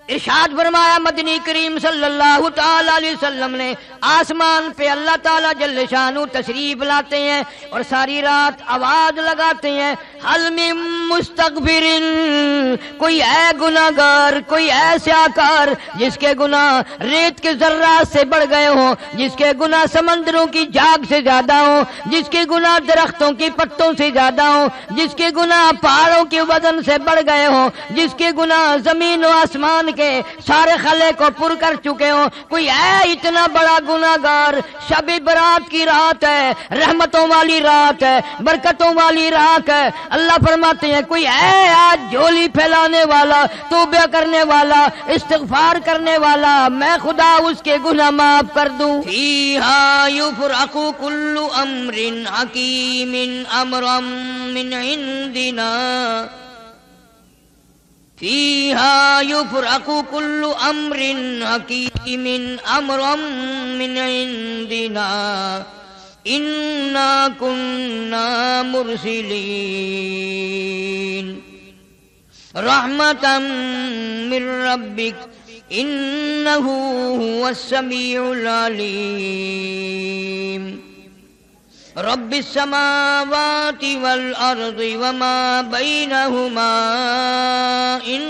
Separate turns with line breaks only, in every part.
ارشاد فرمایا مدنی کریم صلی اللہ تعالی علیہ وسلم نے آسمان پہ اللہ تعالیٰ جل شانہ تشریف لاتے ہیں اور ساری رات آواز لگاتے ہیں حل من مستغفر، کوئی ہے گناہگار، کوئی ہے سیاکار جس کے گناہ ریت کے ذرات سے بڑھ گئے ہوں، جس کے گناہ سمندروں کی جھاگ سے زیادہ ہوں، جس کے گناہ درختوں کی پتوں سے زیادہ ہوں، جس کے گناہ پہاڑوں کے وزن سے بڑھ گئے ہوں، جس کے گناہ زمین و آسمان کے سارے خلے کو پر کر چکے ہوں، کوئی ہے اتنا بڑا گناہگار؟ شب برات کی رات ہے، رحمتوں والی رات ہے، برکتوں والی رات ہے، اللہ فرماتے ہیں کوئی ہے آج جھولی پھیلانے والا، توبہ کرنے والا، استغفار کرنے والا، میں خدا اس کے گناہ معاف کر دوں۔ فیہا یفرق کل امر حکیم امرا من عندنا، فیہا یفرق کل امر حکیم امرا من عندنا انا کننا مرسلین رحمتا من ربک انہ هو السمیع العلیم رب السماوات والارض وما بینہما ان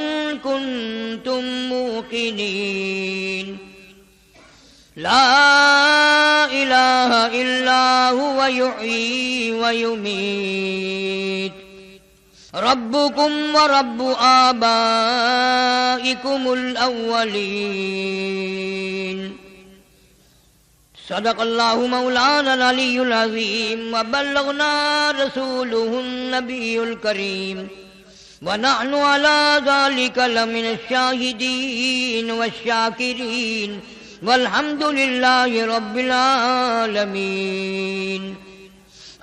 کنتم موقنین لا الہ الا هو یحیی ویمیت ربکم ورب آبائکم الاولین صدق اللہ مولانا العلی العظیم وبلغنا رسولہ النبی الکریم ونحن على ذلك لمن الشاہدین والشاکرین والحمد للہ رب العالمین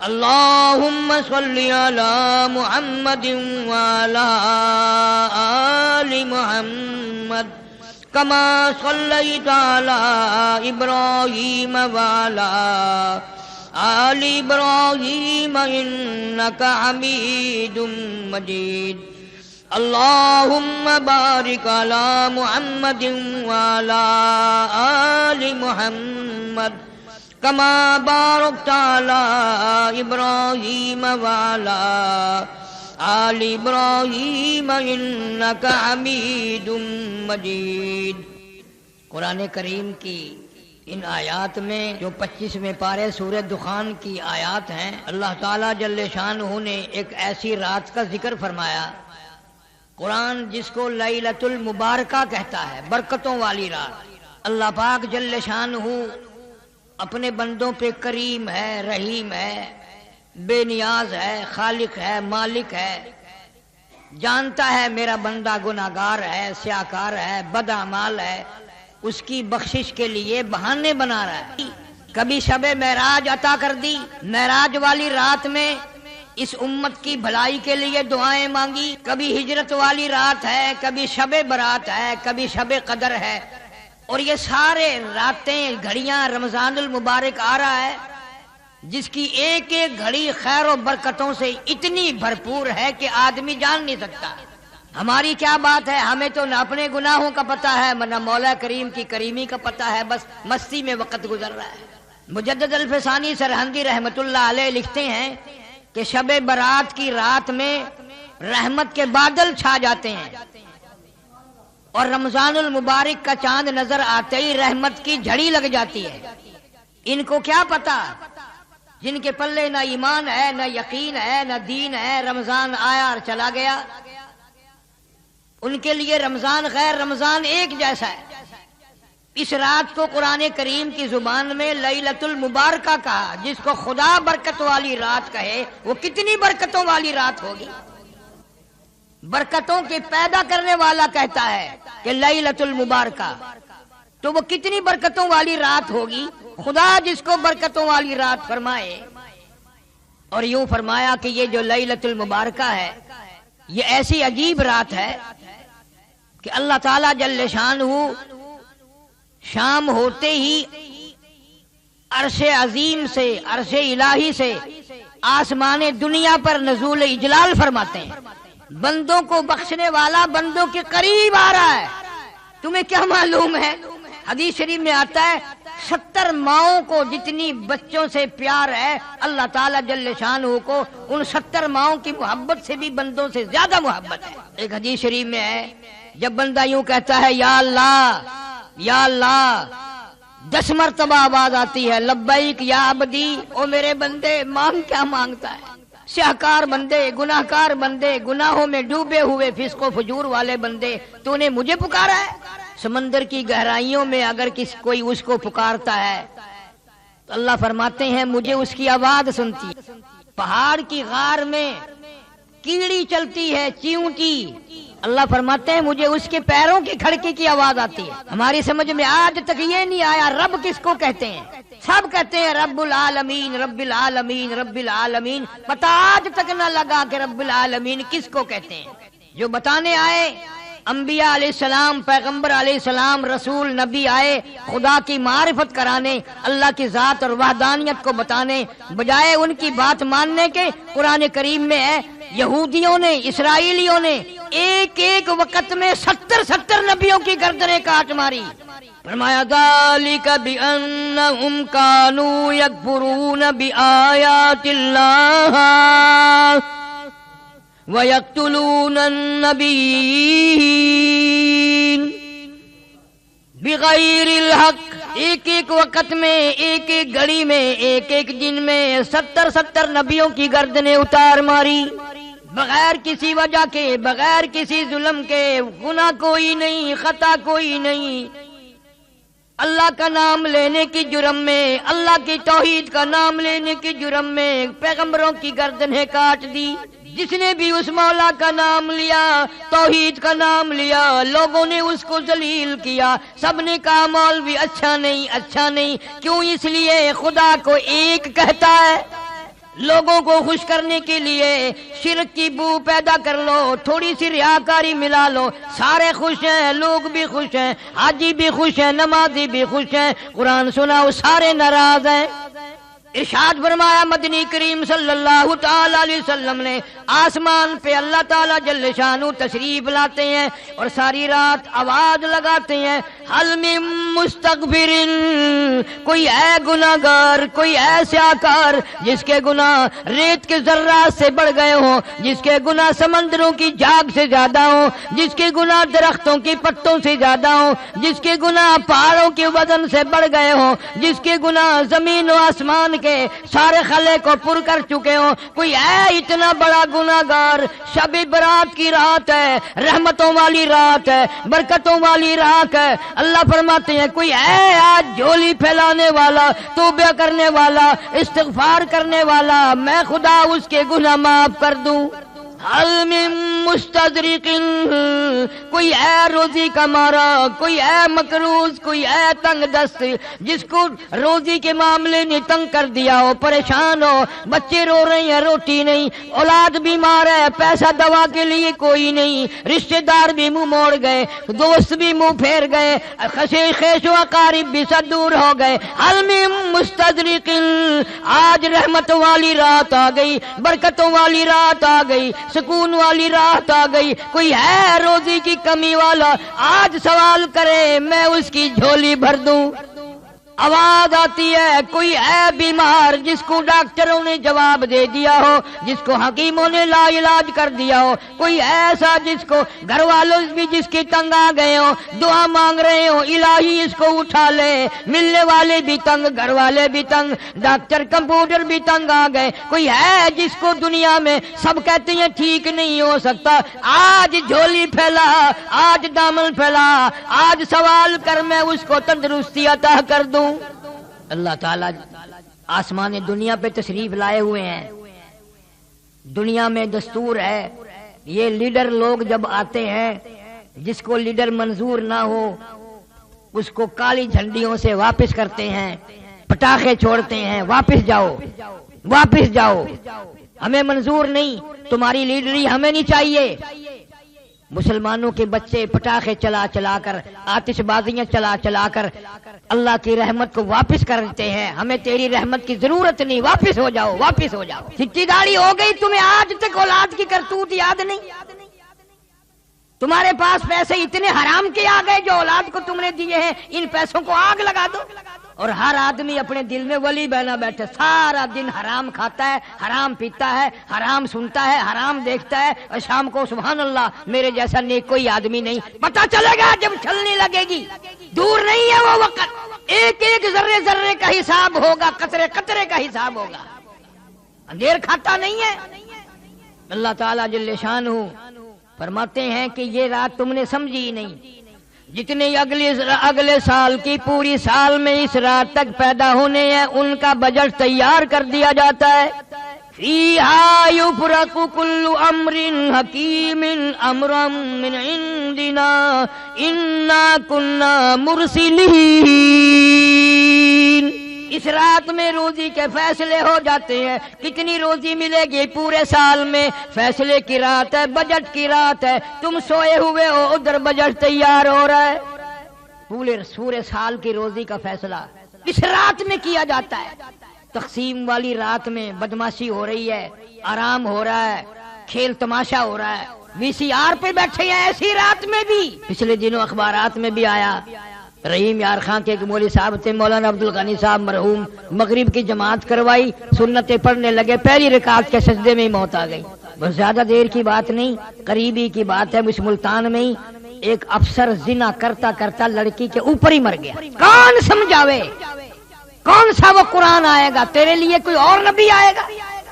اللہم صل علی محمد وعلی آل محمد کما صلیت علی ابراہیم وعلی آل ابراہیم انک حمید مجید اللہم بارک علی محمد وعلی آل محمد کما بارکت علی ابراہیم وعلی آل ابراہیم انک حمید مجید۔ قرآن کریم کی ان آیات میں جو 25ویں پارے سورہ دخان کی آیات ہیں، اللہ تعالیٰ جل شانہ نے ایک ایسی رات کا ذکر فرمایا، قرآن جس کو لیلۃ المبارکہ کہتا ہے، برکتوں والی رات۔ اللہ پاک جل شانہ اپنے بندوں پہ کریم ہے، رحیم ہے، بے نیاز ہے، خالق ہے، مالک ہے، جانتا ہے میرا بندہ گناہگار ہے، سیاکار ہے، بد اعمال ہے، اس کی بخشش کے لیے بہانے بنا رہا ہے۔ کبھی شب معراج عطا کر دی، معراج والی رات میں اس امت کی بھلائی کے لیے دعائیں مانگی، کبھی ہجرت والی رات ہے، کبھی شب برات ہے، کبھی شب قدر ہے، اور یہ سارے راتیں گھڑیاں رمضان المبارک آ رہا ہے جس کی ایک ایک گھڑی خیر و برکتوں سے اتنی بھرپور ہے کہ آدمی جان نہیں سکتا۔ ہماری کیا بات ہے، ہمیں تو نہ اپنے گناہوں کا پتہ ہے نہ مولا کریم کی کریمی کا پتہ ہے، بس مستی میں وقت گزر رہا ہے۔ مجدد الفسانی سرہندی رحمت اللہ علیہ لکھتے ہیں کہ شب برات کی رات میں رحمت کے بادل چھا جاتے ہیں اور رمضان المبارک کا چاند نظر آتے ہی رحمت کی جھڑی لگ جاتی ہے۔ ان کو کیا پتا، جن کے پلے نہ ایمان ہے، نہ یقین ہے، نہ دین ہے، رمضان آیا اور چلا گیا، ان کے لیے رمضان غیر رمضان ایک جیسا ہے۔ اس رات کو قرآن کریم کی زبان میں لیلۃ المبارکہ کہا، جس کو خدا برکت والی رات کہے وہ کتنی برکتوں والی رات ہوگی۔ برکتوں کے پیدا کرنے والا کہتا ہے کہ لیلۃ المبارکہ، تو وہ کتنی برکتوں والی رات ہوگی۔ خدا جس کو برکتوں والی رات فرمائے، اور یوں فرمایا کہ یہ جو لیلۃ المبارکہ ہے یہ ایسی عجیب رات ہے کہ اللہ تعالیٰ جل شانہ شام ہوتے ہی عرش عظیم سے، عرش الہی سے آسمان دنیا پر نزول اجلال فرماتے ہیں۔ بندوں کو بخشنے والا بندوں کے قریب آ رہا ہے، تمہیں کیا معلوم ہے؟ حدیث شریف میں آتا ہے 70 ماؤں کو جتنی بچوں سے پیار ہے اللہ تعالیٰ جل شانہ کو ان 70 ماؤں کی محبت سے بھی بندوں سے زیادہ محبت ہے۔ ایک حدیث شریف میں ہے جب بندہ یوں کہتا ہے یا اللہ یا اللہ 10 مرتبہ آواز آتی ہے لبیک یا عبدی، او میرے بندے مانگ کیا مانگتا ہے؟ سیاہکار بندے، گناہ کار بندے، گناہوں میں ڈوبے ہوئے فسق و فجور والے بندے، تو نے مجھے پکارا ہے؟ سمندر کی گہرائیوں میں اگر کوئی اس کو پکارتا ہے تو اللہ فرماتے ہیں مجھے اس کی آواز سنتی ہے۔ پہاڑ کی غار میں کیڑی چلتی ہے چیونٹی، اللہ فرماتے ہیں مجھے اس کے پیروں کی کھڑکی کی آواز آتی ہے۔ ہماری سمجھ میں آج تک یہ نہیں آیا رب کس کو کہتے ہیں؟ سب کہتے ہیں رب العالمین رب العالمین رب العالمین، پتہ آج تک نہ لگا کہ رب العالمین کس کو کہتے ہیں۔ جو بتانے آئے انبیاء علیہ السلام، پیغمبر علیہ السلام، رسول نبی آئے خدا کی معرفت کرانے، اللہ کی ذات اور وحدانیت کو بتانے، بجائے ان کی بات ماننے کے قرآن کریم میں ہے یہودیوں نے، اسرائیلیوں نے ایک ایک وقت میں 70 نبیوں کی گردنیں کاٹ ماری۔ فرمایا ذالک بأنہم کانوا یکفرون بآیات اللہ وَيَقْتُلُونَ النَّبِيِّينَ بِغَيْرِ الْحَقِّ، ایک ایک وقت میں، ایک ایک گھڑی میں، ایک ایک دن میں 70 نبیوں کی گردنیں اتار ماری، بغیر کسی وجہ کے، بغیر کسی ظلم کے، گناہ کوئی نہیں، خطا کوئی نہیں، اللہ کا نام لینے کی جرم میں، اللہ کی توحید کا نام لینے کی جرم میں پیغمبروں کی گردنیں کاٹ دی۔ جس نے بھی اس مولا کا نام لیا، توحید کا نام لیا، لوگوں نے اس کو ذلیل کیا، سب نے کہا مولوی اچھا نہیں، اچھا نہیں۔ کیوں؟ اس لیے خدا کو ایک کہتا ہے، لوگوں کو خوش کرنے کے لیے شرک کی بو پیدا کر لو، تھوڑی سی ریاکاری ملا لو، سارے خوش ہیں، لوگ بھی خوش ہیں، حاجی بھی خوش ہیں، نمازی بھی خوش ہیں، قرآن سناؤ سارے ناراض ہیں۔ ارشاد فرمایا مدنی کریم صلی اللہ تعالی علیہ وسلم نے آسمان پہ اللہ تعالی جل شانہ تشریف لاتے ہیں اور ساری رات آواز لگاتے ہیں حل من مستغفر، کوئی ہے گناہگار، کوئی ہے سیاہکار جس کے گناہ ریت کے ذرات سے بڑھ گئے ہوں، جس کے گناہ سمندروں کی جھاگ سے زیادہ ہوں، جس کے گناہ درختوں کی پتوں سے زیادہ ہوں، جس کے گناہ پہاڑوں کے وزن سے بڑھ گئے ہوں، جس کے گناہ زمین و آسمان کے سارے خلے کو پر کر چکے ہوں، کوئی ہے اتنا بڑا گناہگار؟ شب برات کی رات ہے، رحمتوں والی رات ہے، برکتوں والی رات ہے، اللہ فرماتے ہیں کوئی ہے آج جھولی پھیلانے والا، توبہ کرنے والا، استغفار کرنے والا، میں خدا اس کے گناہ معاف کر دوں۔ حل من مستدرک، کوئی ہے روزی کا مارا، کوئی ہے مقروض، کوئی ہے تنگ دست، جس کو روزی کے معاملے نے تنگ کر دیا ہو، پریشان ہو، بچے رو رہے ہیں روٹی نہیں، اولاد بیمار ہے، پیسہ دوا کے لیے کوئی نہیں، رشتہ دار بھی منہ موڑ گئے، دوست بھی منہ پھیر گئے، خیش و اقارب بھی سب دور ہو گئے۔ حل من مستدرک، آج رحمت والی رات آ گئی، برکتوں والی رات آ گئی، سکون والی رات آ گئی، کوئی ہے روزی کی کمی والا آج سوال کرے میں اس کی جھولی بھر دوں۔ آواز آتی ہے کوئی ہے بیمار جس کو ڈاکٹروں نے جواب دے دیا ہو، جس کو حکیموں نے لا علاج کر دیا ہو، کوئی ایسا جس کو گھر والوں بھی جس کی تنگ آ گئے ہو، دعا مانگ رہے ہو الہی اس کو اٹھا لے، ملنے والے بھی تنگ، گھر والے بھی تنگ، ڈاکٹر کمپیوٹر بھی تنگ آ گئے، کوئی ہے جس کو دنیا میں سب کہتے ہیں ٹھیک نہیں ہو سکتا، آج جھولی پھیلا، آج دامن پھیلا، آج سوال کر میں اس کو تندرستی عطا کر دوں۔ اللہ تعالیٰ آسمان دنیا پہ تشریف لائے ہوئے ہیں۔ دنیا میں دستور ہے یہ لیڈر لوگ جب آتے ہیں، جس کو لیڈر منظور نہ ہو اس کو کالی جھنڈیوں سے واپس کرتے ہیں، پٹاخے چھوڑتے ہیں، واپس جاؤ، واپس جاؤ، ہمیں منظور نہیں، تمہاری لیڈری ہمیں نہیں چاہیے۔ مسلمانوں کے بچے پٹاخے چلا چلا کر، آتش بازیاں چلا چلا کر اللہ کی رحمت کو واپس کرتے ہیں، ہمیں تیری رحمت کی ضرورت نہیں، واپس ہو جاؤ، واپس ہو جاؤ۔ چٹی داڑھی ہو گئی تمہیں، آج تک اولاد کی کرتوت یاد نہیں، تمہارے پاس پیسے اتنے حرام کے آ گئے جو اولاد کو تم نے دیے ہیں، ان پیسوں کو آگ لگا دو۔ اور ہر آدمی اپنے دل میں ولی بنا بیٹھے، سارا دن حرام کھاتا ہے، حرام پیتا ہے، حرام سنتا ہے، حرام دیکھتا ہے، اور شام کو سبحان اللہ میرے جیسا نیک کوئی آدمی نہیں۔ پتہ چلے گا جب چلنے لگے گی، دور نہیں ہے وہ وقت، ایک ایک ذرے ذرے کا حساب ہوگا، قطرے قطرے کا حساب ہوگا، اندھیر کھاتا نہیں ہے۔ اللہ تعالیٰ جل شانہ فرماتے ہیں کہ یہ رات تم نے سمجھی نہیں، جتنے اگلے سال کی پوری سال میں اس رات تک پیدا ہونے ہیں ان کا بجٹ تیار کر دیا جاتا ہے۔ فیہا یفرق کل امر حکیم امرا من عندنا انا کنا مرسلین۔ اس رات میں روزی کے فیصلے ہو جاتے ہیں، کتنی روزی ملے گی پورے سال میں، فیصلے کی رات ہے، بجٹ کی رات ہے، تم سوئے ہوئے ہو ادھر بجٹ تیار ہو رہا ہے، پورے سال کی روزی کا فیصلہ اس رات میں کیا جاتا ہے۔ تقسیم والی رات میں بدماشی ہو رہی ہے، آرام ہو رہا ہے، کھیل تماشا ہو رہا ہے، VCR پہ بیٹھے ہیں ایسی رات میں بھی۔ پچھلے دنوں اخبارات میں بھی آیا، رحیم یار خان کے ایک مولوی صاحب تھے، مولانا عبد الغنی صاحب مرحوم، مغرب کی جماعت کروائی، سنتیں پڑھنے لگے، پہلی رکعت کے سجدے میں ہی موت آ گئی۔ بس زیادہ دیر کی بات نہیں، قریبی کی بات ہے، اس ملتان میں ہی ایک افسر زنا کرتا کرتا لڑکی کے اوپر ہی مر گیا۔ کون سمجھاوے؟ کون سا وہ قرآن آئے گا؟ تیرے لیے کوئی اور نبی آئے گا؟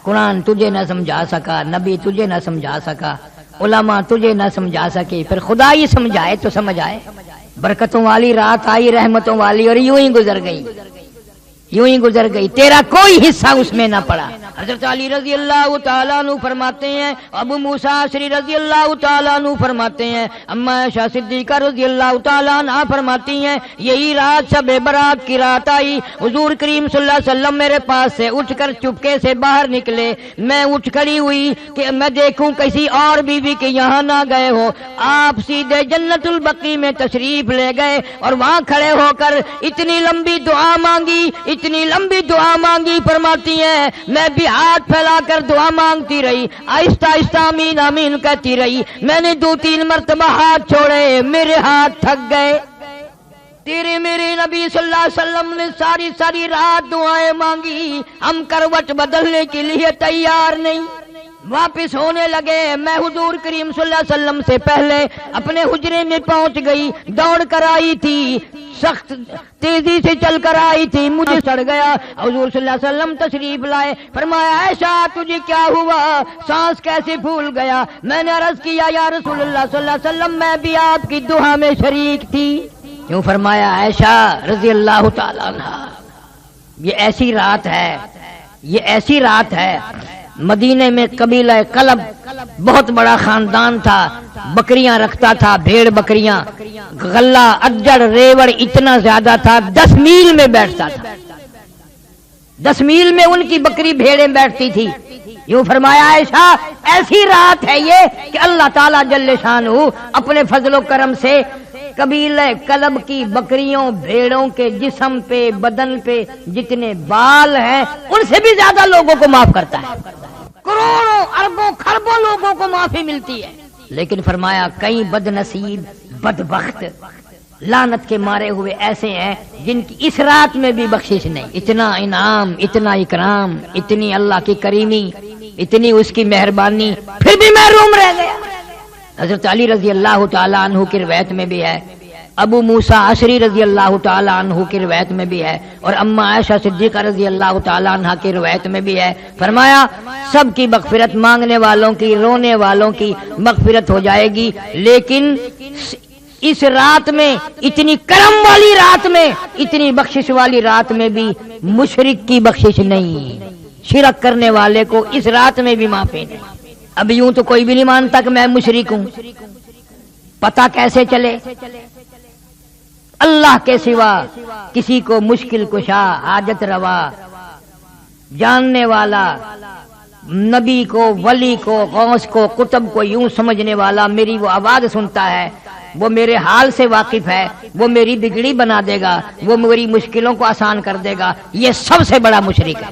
قرآن تجھے نہ سمجھا سکا، نبی تجھے نہ سمجھا سکا، علماء تجھے نہ سمجھا سکے، پھر خدا ہی سمجھائے تو سمجھ آئے۔ برکتوں والی رات آئی، رحمتوں والی، اور یوں ہی گزر گئی، تیرا کوئی حصہ اس میں نہ پڑا۔ حضرت علی رضی اللہ تعالیٰ عنہ فرماتے ہیں، ابو موسیٰ اشعری رضی اللہ تعالیٰ عنہ فرماتے ہیں، اما عائشہ صدیقہ رضی اللہ تعالیٰ عنہ فرماتی ہیں، یہی رات شب برات کی رات آئی، حضور کریم صلی اللہ علیہ وسلم میرے پاس سے اٹھ کر چپکے سے باہر نکلے، میں اٹھ کھڑی ہوئی کہ میں دیکھوں کسی اور بیوی کے یہاں نہ گئے ہو، آپ سیدھے جنت البقیع میں تشریف لے گئے اور وہاں کھڑے ہو کر اتنی لمبی دعا مانگی، فرماتی ہیں میں بھی ہاتھ پھیلا کر دعا مانگتی رہی، آہستہ آہستہ آمین آمین کہتی رہی، میں نے 2-3 مرتبہ ہاتھ چھوڑے، میرے ہاتھ تھک گئے۔ تیرے میرے نبی صلی اللہ علیہ وسلم نے ساری رات دعائیں مانگی، ہم کروٹ بدلنے کے لیے تیار نہیں۔ واپس ہونے لگے، میں حضور کریم صلی اللہ علیہ وسلم سے پہلے اپنے حجرے میں پہنچ گئی، دوڑ کر آئی تھی، سخت تیزی سے چل کر آئی تھی، مجھے سڑ گیا۔ حضور صلی اللہ علیہ وسلم تشریف لائے، فرمایا عائشہ تجھے کیا ہوا، سانس کیسے پھول گیا؟ میں نے عرض کیا یا رسول اللہ صلی اللہ علیہ وسلم میں بھی آپ کی دعا میں شریک تھی۔ یوں فرمایا عائشہ رضی اللہ تعالیٰ عنہ، یہ ایسی رات ہے، مدینے میں قبیلہ کلب بہت بڑا خاندان تھا، بکریاں رکھتا تھا، بھیڑ بکریاں، غلہ اجڑ ریوڑ اتنا زیادہ تھا، 10 میل میں بیٹھتا تھا، 10 میل میں ان کی بکری بھیڑیں بیٹھتی تھی۔ یوں فرمایا عائشہ ایسی رات ہے یہ کہ اللہ تعالیٰ جل شانہ اپنے فضل و کرم سے قبیلہ کلب کی بکریوں بھیڑوں کے جسم پہ بدن پہ جتنے بال ہیں ان سے بھی زیادہ لوگوں کو معاف کرتا ہے، کروڑوں اربوں خربوں لوگوں کو معافی ملتی ہے۔ لیکن فرمایا کئی بد نصیب بدبخت لعنت کے مارے ہوئے ایسے ہیں جن کی اس رات میں بھی بخشش نہیں، اتنا انعام، اتنا اکرام، اتنی اللہ کی کریمی، اتنی اس کی مہربانی، پھر بھی محروم رہ گیا۔ حضرت علی رضی اللہ تعالیٰ عنہ کی روایت میں بھی ہے، ابو موسیٰ اشعری رضی اللہ تعالیٰ عنہ کی روایت میں بھی ہے، اور اما عائشہ صدیقہ رضی اللہ تعالیٰ عنہ کی روایت میں بھی ہے، فرمایا سب کی مغفرت، مانگنے والوں کی، رونے والوں کی مغفرت ہو جائے گی، لیکن اس رات میں، اتنی کرم والی رات میں، اتنی بخشش والی رات میں بھی مشرک کی بخشش نہیں، شرک کرنے والے کو اس رات میں بھی معافی نہیں۔ اب یوں تو کوئی بھی نہیں مانتا کہ میں مشرک ہوں، پتہ کیسے چلے؟ اللہ کے سوا کسی کو مشکل کشا، حاجت روا، جاننے والا، نبی کو، ولی کو، غوث کو، قطب کو یوں سمجھنے والا میری وہ آواز سنتا ہے، وہ میرے حال سے واقف ہے، وہ میری بگڑی بنا دے گا، وہ میری مشکلوں کو آسان کر دے گا، یہ سب سے بڑا مشرک ہے۔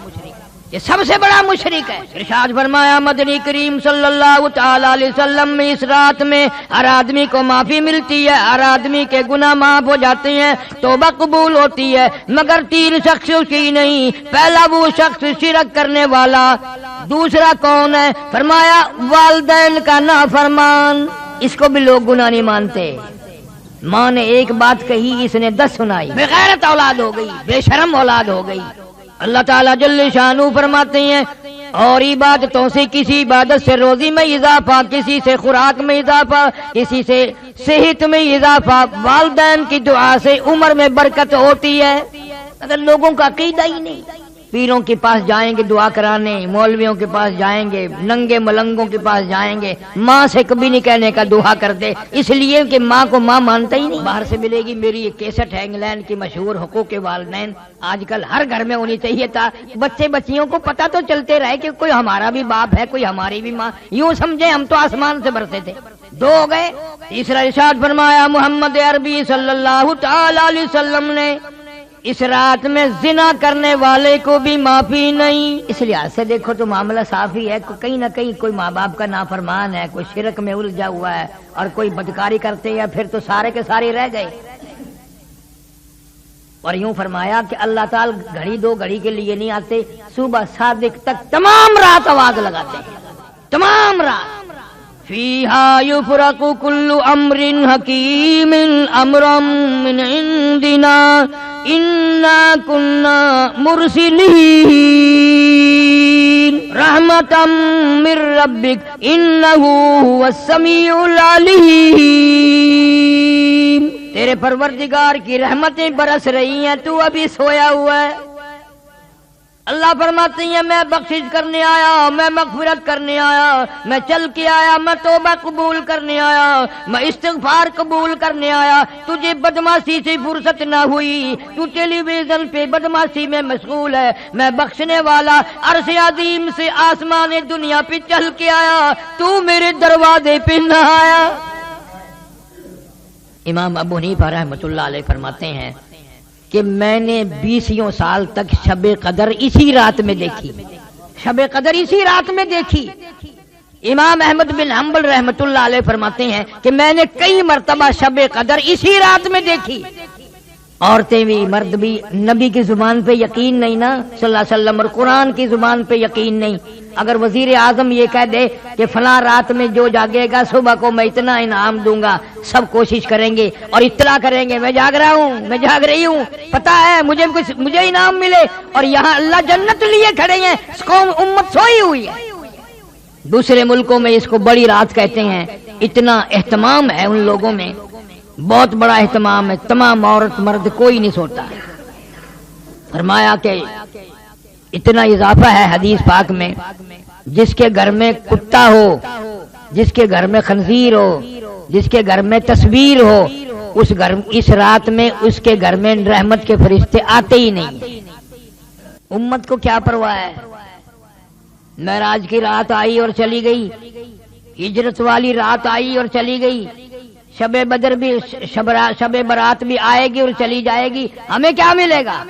یہ سب سے بڑا مشرک ہے۔ ارشاد فرمایا مدنی کریم صلی اللہ تعالی علیہ وسلم میں اس رات میں ہر آدمی کو معافی ملتی ہے، ہر آدمی کے گناہ معاف ہو جاتے ہیں، توبہ قبول ہوتی ہے، مگر 3 شخص کی نہیں۔ پہلا وہ شخص شرک کرنے والا، دوسرا کون ہے؟ فرمایا والدین کا نافرمان، اس کو بھی لوگ گناہ نہیں مانتے۔ ماں نے ایک بات کہی، اس نے 10 سنائی، بے غیرت اولاد ہو گئی، بے شرم اولاد ہو گئی۔ اللہ تعالیٰ جل شانہ فرماتے ہیں اور عبادتوں سے کسی عبادت سے روزی میں اضافہ، کسی سے خوراک میں اضافہ، کسی سے صحت میں اضافہ، والدین کی دعا سے عمر میں برکت ہوتی ہے۔ اگر لوگوں کا عقیدہ ہی نہیں، پیروں کے پاس جائیں گے دعا کرانے، مولویوں کے پاس جائیں گے، ننگے ملنگوں کے پاس جائیں گے، ماں سے کبھی نہیں کہنے کا دعا کر دے، اس لیے کہ ماں کو ماں مانتا ہی نہیں۔ باہر سے ملے گی میری یہ کیسٹ ہے انگلینڈ کی مشہور حقوق والدین، آج کل ہر گھر میں ہونی چاہیے تھا، بچے بچیوں کو پتہ تو چلتے رہے کہ کوئی ہمارا بھی باپ ہے، کوئی ہماری بھی ماں، یوں سمجھے ہم تو آسمان سے برسے تھے۔ 2 ہو گئے۔ تیسرا ارشاد فرمایا محمد عربی صلی اللہ تعالی علیہ وسلم نے اس رات میں زنا کرنے والے کو بھی معافی نہیں۔ اس لحاظ سے دیکھو تو معاملہ صاف ہی ہے، کہیں نہ کہیں کوئی ماں باپ کا نافرمان ہے، کوئی شرک میں الجھا ہوا ہے اور کوئی بدکاری کرتے ہیں، پھر تو سارے کے سارے رہ گئے۔ اور یوں فرمایا کہ اللہ تعالی گھڑی 2 گھڑی کے لیے نہیں آتے، صبح صادق تک تمام رات آواز لگاتے ہیں، تمام رات۔ فیہا یفرق کل امر حکیم امرا من عندنا انا کنا مرسلین رحمتا من ربک انہ هو السمیع العلیم۔ تیرے پروردگار کی رحمتیں برس رہی ہیں، تو ابھی سویا ہوا ہے۔ اللہ فرماتے ہیں میں بخشش کرنے آیا، میں مغفرت کرنے آیا، میں چل کے آیا، میں توبہ قبول کرنے آیا، میں استغفار قبول کرنے آیا۔ تجھے بدمعاشی سے فرصت نہ ہوئی، تو ٹیلی ویژن پہ بدمعاشی میں مشغول ہے، میں بخشنے والا عرش عظیم سے آسمان دنیا پہ چل کے آیا، تو میرے دروازے پہ نہ آیا۔ امام ابو حنیفہ رحمۃ اللہ علیہ فرماتے ہیں کہ میں نے 20 سال تک شب قدر اسی رات میں دیکھی، شب قدر اسی رات میں دیکھی۔ امام احمد بن حنبل رحمۃ اللہ علیہ فرماتے ہیں کہ میں نے کئی مرتبہ شب قدر اسی رات میں دیکھی۔ عورتیں بھی مرد بھی، نبی کی زبان پہ یقین نہیں نا صلی اللہ علیہ وسلم، اور قرآن کی زبان پہ یقین نہیں۔ اگر وزیر اعظم یہ کہہ دے کہ فلاں رات میں جو جاگے گا صبح کو میں اتنا انعام دوں گا، سب کوشش کریں گے اور اطلاع کریں گے میں جاگ رہا ہوں، میں جاگ رہی ہوں، پتہ ہے مجھے انعام ملے، اور یہاں اللہ جنت لیے کھڑے ہیں، اس قوم امت سوئی ہوئی ہے۔ دوسرے ملکوں میں اس کو بڑی رات کہتے ہیں، اتنا اہتمام ہے ان لوگوں میں، بہت بڑا اہتمام ہے، تمام عورت مرد کوئی نہیں سوتا۔ فرمایا کہ اتنا اضافہ ہے حدیث پاک میں، جس کے گھر میں کتا ہو، جس کے گھر میں خنزیر ہو، جس کے گھر میں تصویر ہو، اس رات میں اس کے گھر میں رحمت کے فرشتے آتے ہی نہیں۔ امت کو کیا پرواہ ہے؟ معراج کی رات آئی اور چلی گئی، ہجرت والی رات آئی اور چلی گئی، شب بدر بھی، شب برات بھی آئے گی اور چلی جائے گی، ہمیں کیا ملے گا؟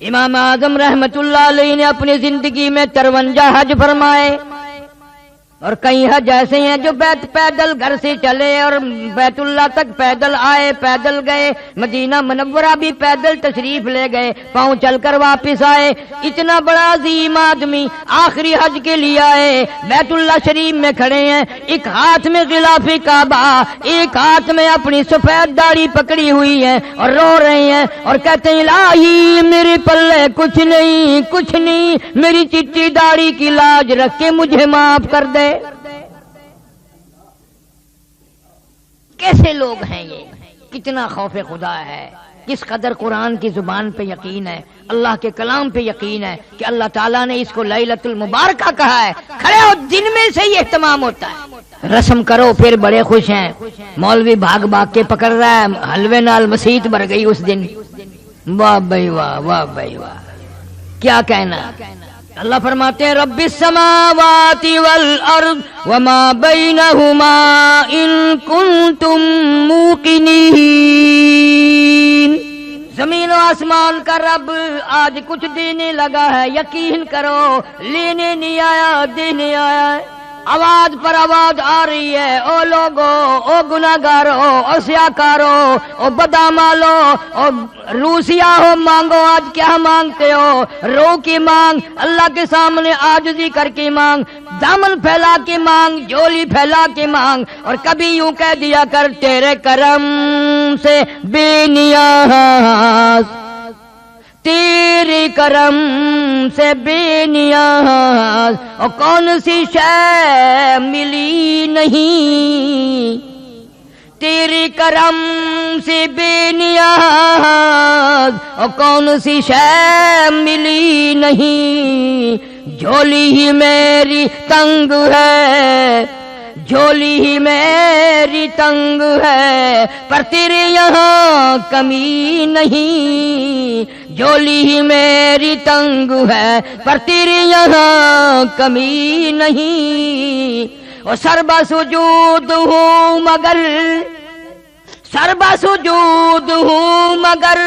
امام اعظم رحمت اللہ علیہ نے اپنی زندگی میں 53 حج فرمائے، اور کئی حج ایسے ہیں جو پیدل گھر سے چلے اور بیت اللہ تک پیدل آئے، پیدل گئے، مدینہ منورہ بھی پیدل تشریف لے گئے، پاؤں چل کر واپس آئے۔ اتنا بڑا عظیم آدمی آخری حج کے لیے آئے، بیت اللہ شریف میں کھڑے ہیں، ایک ہاتھ میں غلاف کعبہ، ایک ہاتھ میں اپنی سفید داڑھی پکڑی ہوئی ہے اور رو رہے ہیں اور کہتے ہیں الہی میرے پلے کچھ نہیں، کچھ نہیں، میری چٹی داڑھی کی لاج رکھ کے مجھے معاف کر دے۔ کیسے لوگ ہیں یہ؟ کتنا خوف خدا ہے، کس قدر قرآن کی زبان پہ یقین ہے، اللہ کے کلام پہ یقین ہے کہ اللہ تعالیٰ نے اس کو لیلۃ المبارکہ کہا ہے۔ کھڑے ہو، دن میں سے یہ اہتمام ہوتا ہے، رسم کرو پھر بڑے خوش ہیں۔ مولوی بھاگ بھاگ کے پکڑ رہا ہے، حلوے نال مسجد بھر گئی اس دن، واہ بھائی واہ، واہ بھائی واہ، کیا کہنا۔ اللہ فرماتے ہیں رب السماوات والارض وما بینہما ان کنتم موقنین، زمین و آسمان کا رب آج کچھ دینے لگا ہے، یقین کرو لینے نہیں آیا، دینے آیا ہے۔ آواز پر آواز آ رہی ہے، او لوگو، او گناہگارو، او سیاکارو، او بدامالو، او روسیا ہو، مانگو آج کیا مانگتے ہو؟ رو کی مانگ، اللہ کے سامنے عاجزی کر کے مانگ، دامن پھیلا کے مانگ، جھولی پھیلا کے مانگ، اور کبھی یوں کہہ دیا کر تیرے کرم سے بے نیاز، تیرے کرم سے بے نیاز، اور کون سی شے ملی نہیں، تیرے کرم سے بے نیاز، اور کون سی شے ملی نہیں، جھولی ہی میری تنگ ہے، جھولی ہی میری تنگ ہے، پر تیرے یہاں کمی نہیں، جھولی ہی میری تنگ ہے، پر تیرے یہاں کمی نہیں، اور سربا سجود ہوں مگر، سربا سجود ہوں مگر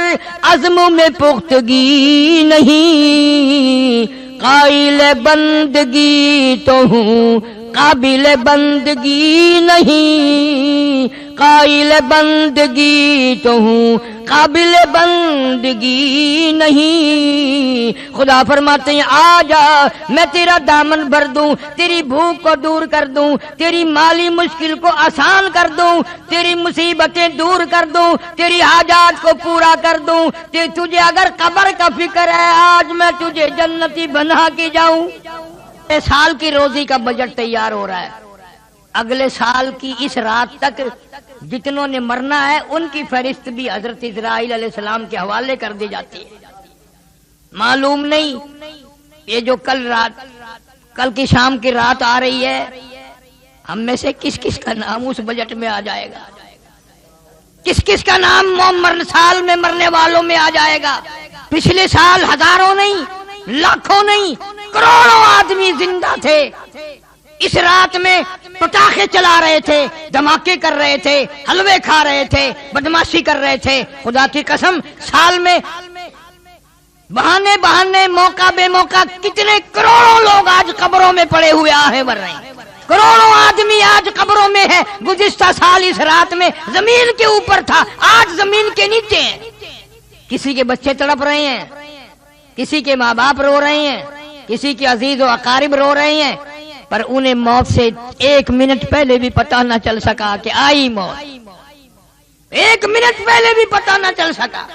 عزم میں پختگی نہیں، قائل بندگی تو ہوں قابل بندگی نہیں، قائل بندگی تو ہوں قابل بندگی نہیں۔ خدا فرماتے ہیں آ جا میں تیرا دامن بھر دوں، تیری بھوک کو دور کر دوں، تیری مالی مشکل کو آسان کر دوں، تیری مصیبتیں دور کر دوں، تیری حاجات کو پورا کر دوں، تجھے اگر قبر کا فکر ہے آج میں تجھے جنتی بنا کے جاؤں۔ سال کی روزی کا بجٹ تیار ہو رہا ہے، اگلے سال کی اس رات تک جتنوں نے مرنا ہے ان کی فہرست بھی حضرت اسرائیل علیہ السلام کے حوالے کر دی جاتی ہے۔ معلوم نہیں یہ جو کل کی شام کی رات آ رہی ہے ہم میں سے کس کس کا نام اس بجٹ میں آ جائے گا، کس کس کا نام سال میں مرنے والوں میں آ جائے گا۔ پچھلے سال ہزاروں نہیں، لاکھوں نہیں، کروڑوں آدمی زندہ تھے، اس رات میں پٹاخے چلا رہے تھے، دھماکے کر رہے تھے، حلوے کھا رہے تھے، بدماشی کر رہے تھے۔ خدا کی قسم سال میں بہانے موقع بے موقع کتنے کروڑوں لوگ آج قبروں میں پڑے ہوئے آہیں بھر رہے ہیں، کروڑوں آدمی آج قبروں میں ہے۔ گزشتہ سال اس رات میں زمین کے اوپر تھا، آج زمین کے نیچے ہیں۔ کسی کے بچے تڑپ رہے ہیں، کسی کے ماں باپ رو رہے ہیں، کسی کے عزیز و اقارب رو رہے ہیں، پر انہیں موت سے ایک منٹ پہلے بھی پتہ نہ چل سکا کہ آئی موت، ایک منٹ پہلے بھی پتہ نہ چل سکا۔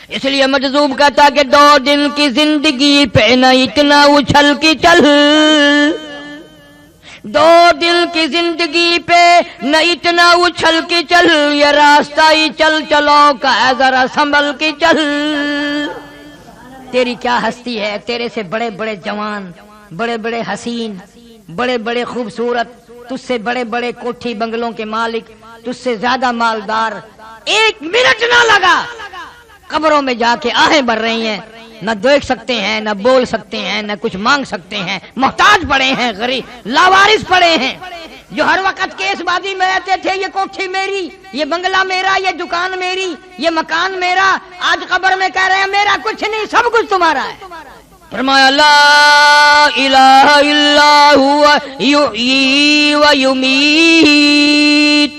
اس لیے مجذوب کہتا کہ 2 دن کی زندگی پہ نہ اتنا اچھل کی چل، 2 دن کی زندگی پہ نہ اتنا اچھل کی چل، یہ راستہ ہی چل چلو کا ہے ذرا سنبھل کی چل۔ تیری کیا ہستی ہے، تیرے سے بڑے بڑے جوان، بڑے بڑے حسین، بڑے بڑے خوبصورت، تجھ سے بڑے بڑے کوٹھی بنگلوں کے مالک، تجھ سے زیادہ مالدار، ایک منٹ نہ لگا قبروں میں جا کے آہیں بھر رہی ہیں، نہ دیکھ سکتے ہیں، نہ بول سکتے ہیں، نہ کچھ مانگ سکتے ہیں، محتاج پڑے ہیں، غریب لاوارث پڑے ہیں، جو ہر وقت کیس بازی میں رہتے تھے، یہ کوٹھی میری، یہ بنگلہ میرا، یہ دکان میری، یہ مکان میرا، آج قبر میں کہہ رہے ہیں میرا کچھ نہیں، سب کچھ تمہارا ہے۔ فرمایا لا الہ الا ہوا یحیی و یمیت،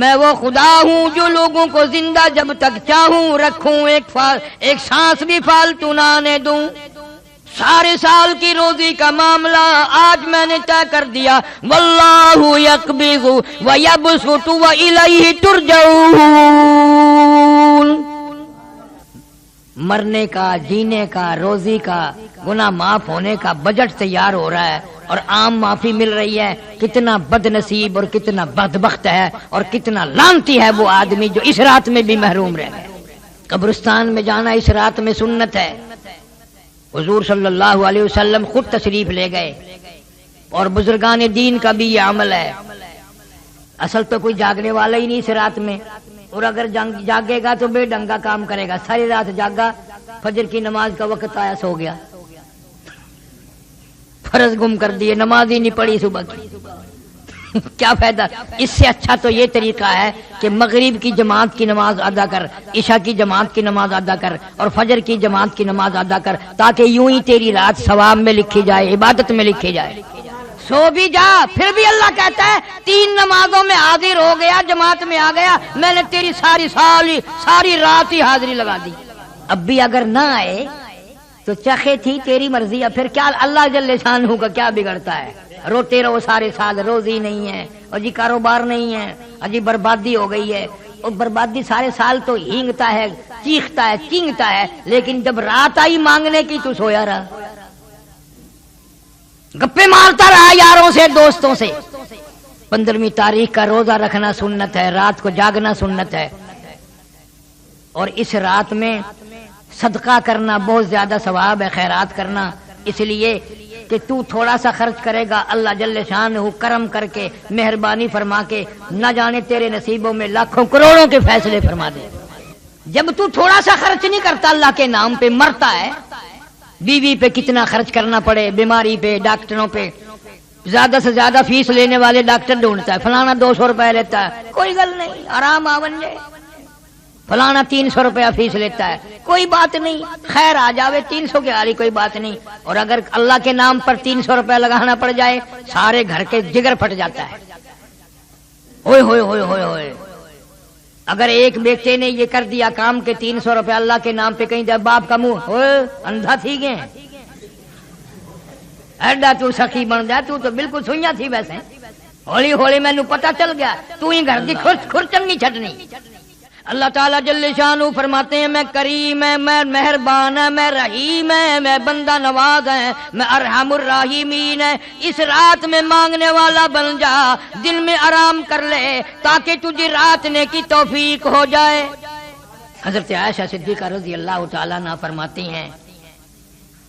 میں وہ خدا ہوں جو لوگوں کو زندہ جب تک چاہوں رکھوں، ایک سانس بھی فالتو نہ آنے دوں۔ سارے سال کی روزی کا معاملہ آج میں نے طے کر دیا، واللہ یقبض ویبسط والیہ ترجعون۔ مرنے کا، جینے کا، روزی کا، گناہ معاف ہونے کا بجٹ تیار ہو رہا ہے اور عام معافی مل رہی ہے۔ کتنا بد نصیب اور کتنا بدبخت ہے اور کتنا لعنتی ہے وہ آدمی جو اس رات میں بھی محروم رہ گئے۔ قبرستان میں جانا اس رات میں سنت ہے، حضور صلی اللہ علیہ وسلم خود تشریف لے گئے، اور بزرگان دین کا بھی یہ عمل ہے۔ اصل تو کوئی جاگنے والا ہی نہیں اس رات میں، اور اگر جاگے گا تو بے ڈنگا کام کرے گا۔ ساری رات جاگا، فجر کی نماز کا وقت آیا سو گیا، فرض گم کر دیے، نماز ہی نہیں پڑھی صبح کی۔ کیا فائدہ؟ اس سے اچھا تو یہ طریقہ ہے کہ مغرب کی جماعت کی نماز ادا کر، عشاء کی جماعت کی نماز ادا کر اور فجر کی جماعت کی نماز ادا کر، تاکہ یوں ہی تیری رات ثواب میں لکھی جائے، عبادت میں لکھی جائے۔ سو بھی جا، پھر بھی اللہ کہتا ہے 3 نمازوں میں حاضر ہو گیا، جماعت میں آ گیا، میں نے تیری ساری رات ہی حاضری لگا دی۔ اب بھی اگر نہ آئے تو چخے تھی تیری مرضی ہے، پھر کیا اللہ جل شانہ کا کیا بگڑتا ہے؟ روتے رہو سارے سال، روزی نہیں ہے اور جی کاروبار نہیں ہے، اجی بربادی ہو گئی ہے، اور بربادی سارے سال تو ہینگتا ہے، چیختا ہے، چینگتا ہے، لیکن جب رات آئی مانگنے کی تو سویا رہا، گپے مارتا رہا یاروں سے، دوستوں سے۔ 15ویں تاریخ کا روزہ رکھنا سنت ہے، رات کو جاگنا سنت ہے، اور اس رات میں صدقہ کرنا بہت زیادہ ثواب ہے، خیرات کرنا، اس لیے کہ تو تھوڑا سا خرچ کرے گا، اللہ جل شانہ کرم کر کے مہربانی فرما کے نہ جانے تیرے نصیبوں میں لاکھوں کروڑوں کے فیصلے فرما دے۔ جب تو تھوڑا سا خرچ نہیں کرتا اللہ کے نام پہ، مرتا ہے، بیوی پہ کتنا خرچ کرنا پڑے، بیماری پہ، ڈاکٹروں پہ، زیادہ سے زیادہ فیس لینے والے ڈاکٹر ڈھونڈتا ہے، فلانا 200 روپے لیتا ہے، کوئی گل نہیں، آرام آون جائے، فلانا 300 روپیہ فیس لیتا ہے، کوئی بات نہیں، خیر آ جاوے، 300 کے آری کوئی بات نہیں، اور اگر اللہ کے نام پر 300 روپیہ لگانا پڑ جائے، سارے گھر کے جگر پھٹ جاتا ہے۔ ہوئے ہوئے ہوئے ہوئے ہوئے، اگر ایک بیٹے نے یہ کر دیا کام کے 300 روپے اللہ کے نام پہ کہیں جائے، باپ کا منہ ہوئے اندھا تھی گئے، ایڈا تو سخی بن جائے، تو بالکل سوئیاں تھی ویسے، ہولی ہولی میں نو پتا چل گیا، تو ہی گھر دی کھرچن نہیں چھٹنی۔ اللہ تعالیٰ جل شانہ فرماتے ہیں میں کریم ہے، میں مہربان ہے، میں رحیم ہے، میں بندہ نواز ہے، میں ارحم الراحمین ہے۔ اس رات میں مانگنے والا بن جا، دن میں آرام کر لے تاکہ تجھے رات نے کی توفیق ہو جائے۔ حضرت عائشہ صدیقہ رضی اللہ تعالیٰ عنہا فرماتی ہیں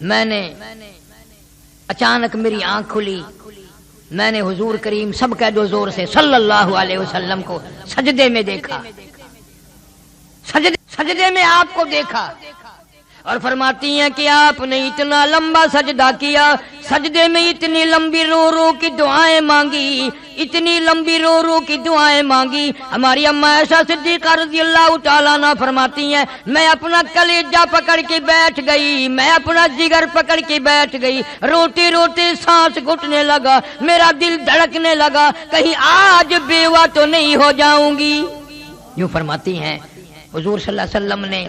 میں نے اچانک میری آنکھ کھلی، میں نے حضور کریم سب کے دو زور سے صلی اللہ علیہ وسلم کو سجدے میں دیکھا، سجدے میں آپ کو دیکھا، اور فرماتی ہیں کہ آپ نے اتنا لمبا سجدہ کیا، سجدے میں اتنی لمبی رو رو کی دعائیں مانگی، اتنی لمبی رو رو کی دعائیں مانگی۔ ہماری اماں عائشہ صدیقہ رضی اللہ تعالیٰ عنہ فرماتی ہیں میں اپنا کلیجہ پکڑ کے بیٹھ گئی، میں اپنا جگر پکڑ کے بیٹھ گئی، روتے روتے سانس گھٹنے لگا، میرا دل دھڑکنے لگا، کہیں آج بیوہ تو نہیں ہو جاؤں گی۔ یوں فرماتی ہیں حضور صلی اللہ علیہ وسلم نے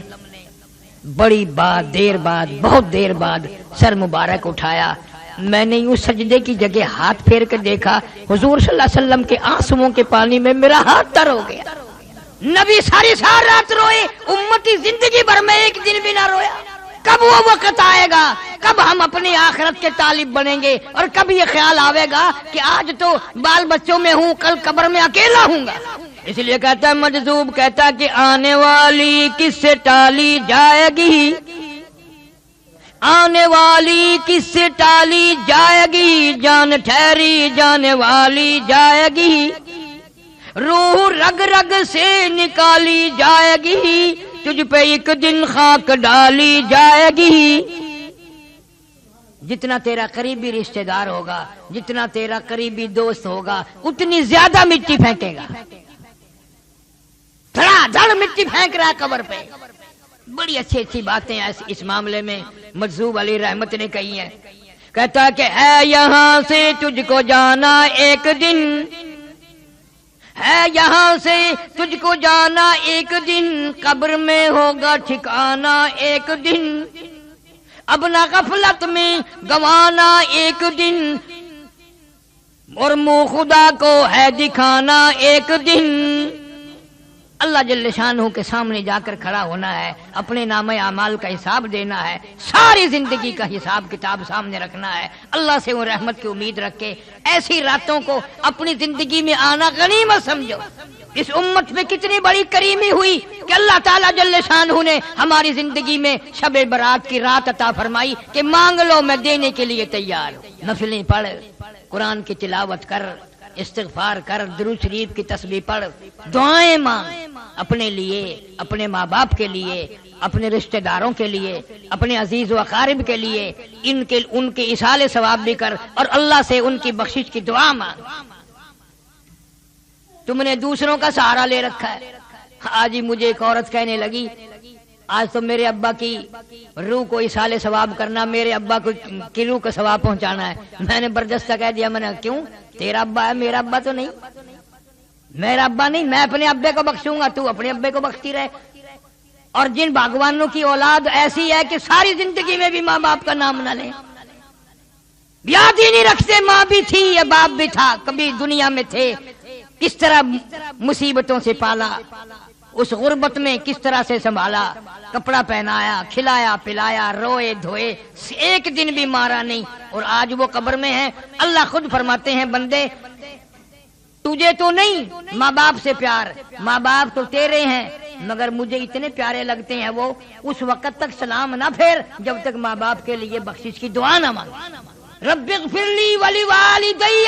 بڑی بہت دیر بعد سر مبارک اٹھایا، میں نے یوں سجدے کی جگہ ہاتھ پھیر کر دیکھا، حضور صلی اللہ علیہ وسلم کے آنسوؤں کے پانی میں میرا ہاتھ تر ہو گیا۔ نبی ساری رات روئے، امتی زندگی بھر میں ایک دن بھی نہ رویا۔ کب وہ وقت آئے گا، کب ہم اپنی آخرت کے طالب بنیں گے، اور کب یہ خیال آئے گا کہ آج تو بال بچوں میں ہوں، کل قبر میں اکیلا ہوں گا۔ اس لیے کہتا ہے مجذوب کہتا ہے کہ آنے والی کس سے ٹالی جائے گی، آنے والی کس سے ٹالی جائے گی، جان ٹھہری جانے والی جائے گی، روح رگ رگ سے نکالی جائے گی، تجھ پہ ایک دن خاک ڈالی جائے گی۔ جتنا تیرا قریبی رشتہ دار ہوگا، جتنا تیرا قریبی دوست ہوگا، اتنی زیادہ مٹی پھینکے گا، دھڑا دھڑ مٹی پھینک رہا ہے قبر پہ۔ بڑی اچھی باتیں اس معاملے میں مجذوب علی رحمت نے کہی ہیں، کہتا کہ ہے یہاں سے تجھ کو جانا ایک دن، ہے یہاں سے تجھ کو جانا ایک دن، قبر میں ہوگا ٹھکانا ایک دن، اب نہ غفلت میں گوانا ایک دن، اور منہ خدا کو ہے دکھانا ایک دن۔ اللہ جل شانہ کے سامنے جا کر کھڑا ہونا ہے، اپنے نام اعمال کا حساب دینا ہے، ساری زندگی کا حساب کتاب سامنے رکھنا ہے، اللہ سے وہ رحمت کی امید رکھ کے ایسی راتوں کو اپنی زندگی میں آنا غنیمت سمجھو۔ اس امت میں کتنی بڑی کریمی ہوئی کہ اللہ تعالیٰ جل شانہ نے ہماری زندگی میں شب برات کی رات عطا فرمائی کہ مانگ لو میں دینے کے لیے تیار ہوں۔ نفلیں پڑھ، قرآن کی تلاوت کر، استغفار کر، درود شریف کی تسبیح پڑھ، دعائیں مانگ، اپنے لیے، اپنے ماں باپ کے لیے، اپنے رشتہ داروں کے لیے، اپنے عزیز و اقارب کے لیے، ان کے ایصال ثواب بھی کر، اور اللہ سے ان کی بخشش کی دعا مانگ۔ تم نے دوسروں کا سہارا لے رکھا ہے. آج ہی مجھے ایک عورت کہنے لگی آج تو میرے ابا کی روح کو اصالے ثواب کرنا, میرے ابا کو کی روح کا ثواب پہنچانا ہے. میں نے بردستہ کہہ دیا, میں نے کیوں, تیرا ابا ہے میرا ابا تو نہیں, میرا ابا نہیں, میں اپنے ابے کو بخشوں گا, تو اپنے ابے کو بخشتی رہے. اور جن بھگوانوں کی اولاد ایسی ہے کہ ساری زندگی میں بھی ماں باپ کا نام نہ لیں, یاد ہی نہیں رکھتے ماں بھی تھی یا باپ بھی تھا, کبھی دنیا میں تھے, کس طرح مصیبتوں سے پالا, اس غربت میں کس طرح سے سنبھالا, کپڑا پہنایا, کھلایا پلایا, روئے دھوئے, ایک دن بھی مارا نہیں, اور آج وہ قبر میں ہے. اللہ خود فرماتے ہیں بندے تجھے تو نہیں ماں باپ سے پیار, ماں باپ تو تیرے ہیں مگر مجھے اتنے پیارے لگتے ہیں وہ, اس وقت تک سلام نہ پھیر جب تک ماں باپ کے لیے بخشش کی دعا نہ مانگ. رب اغفر لی ولوالدی,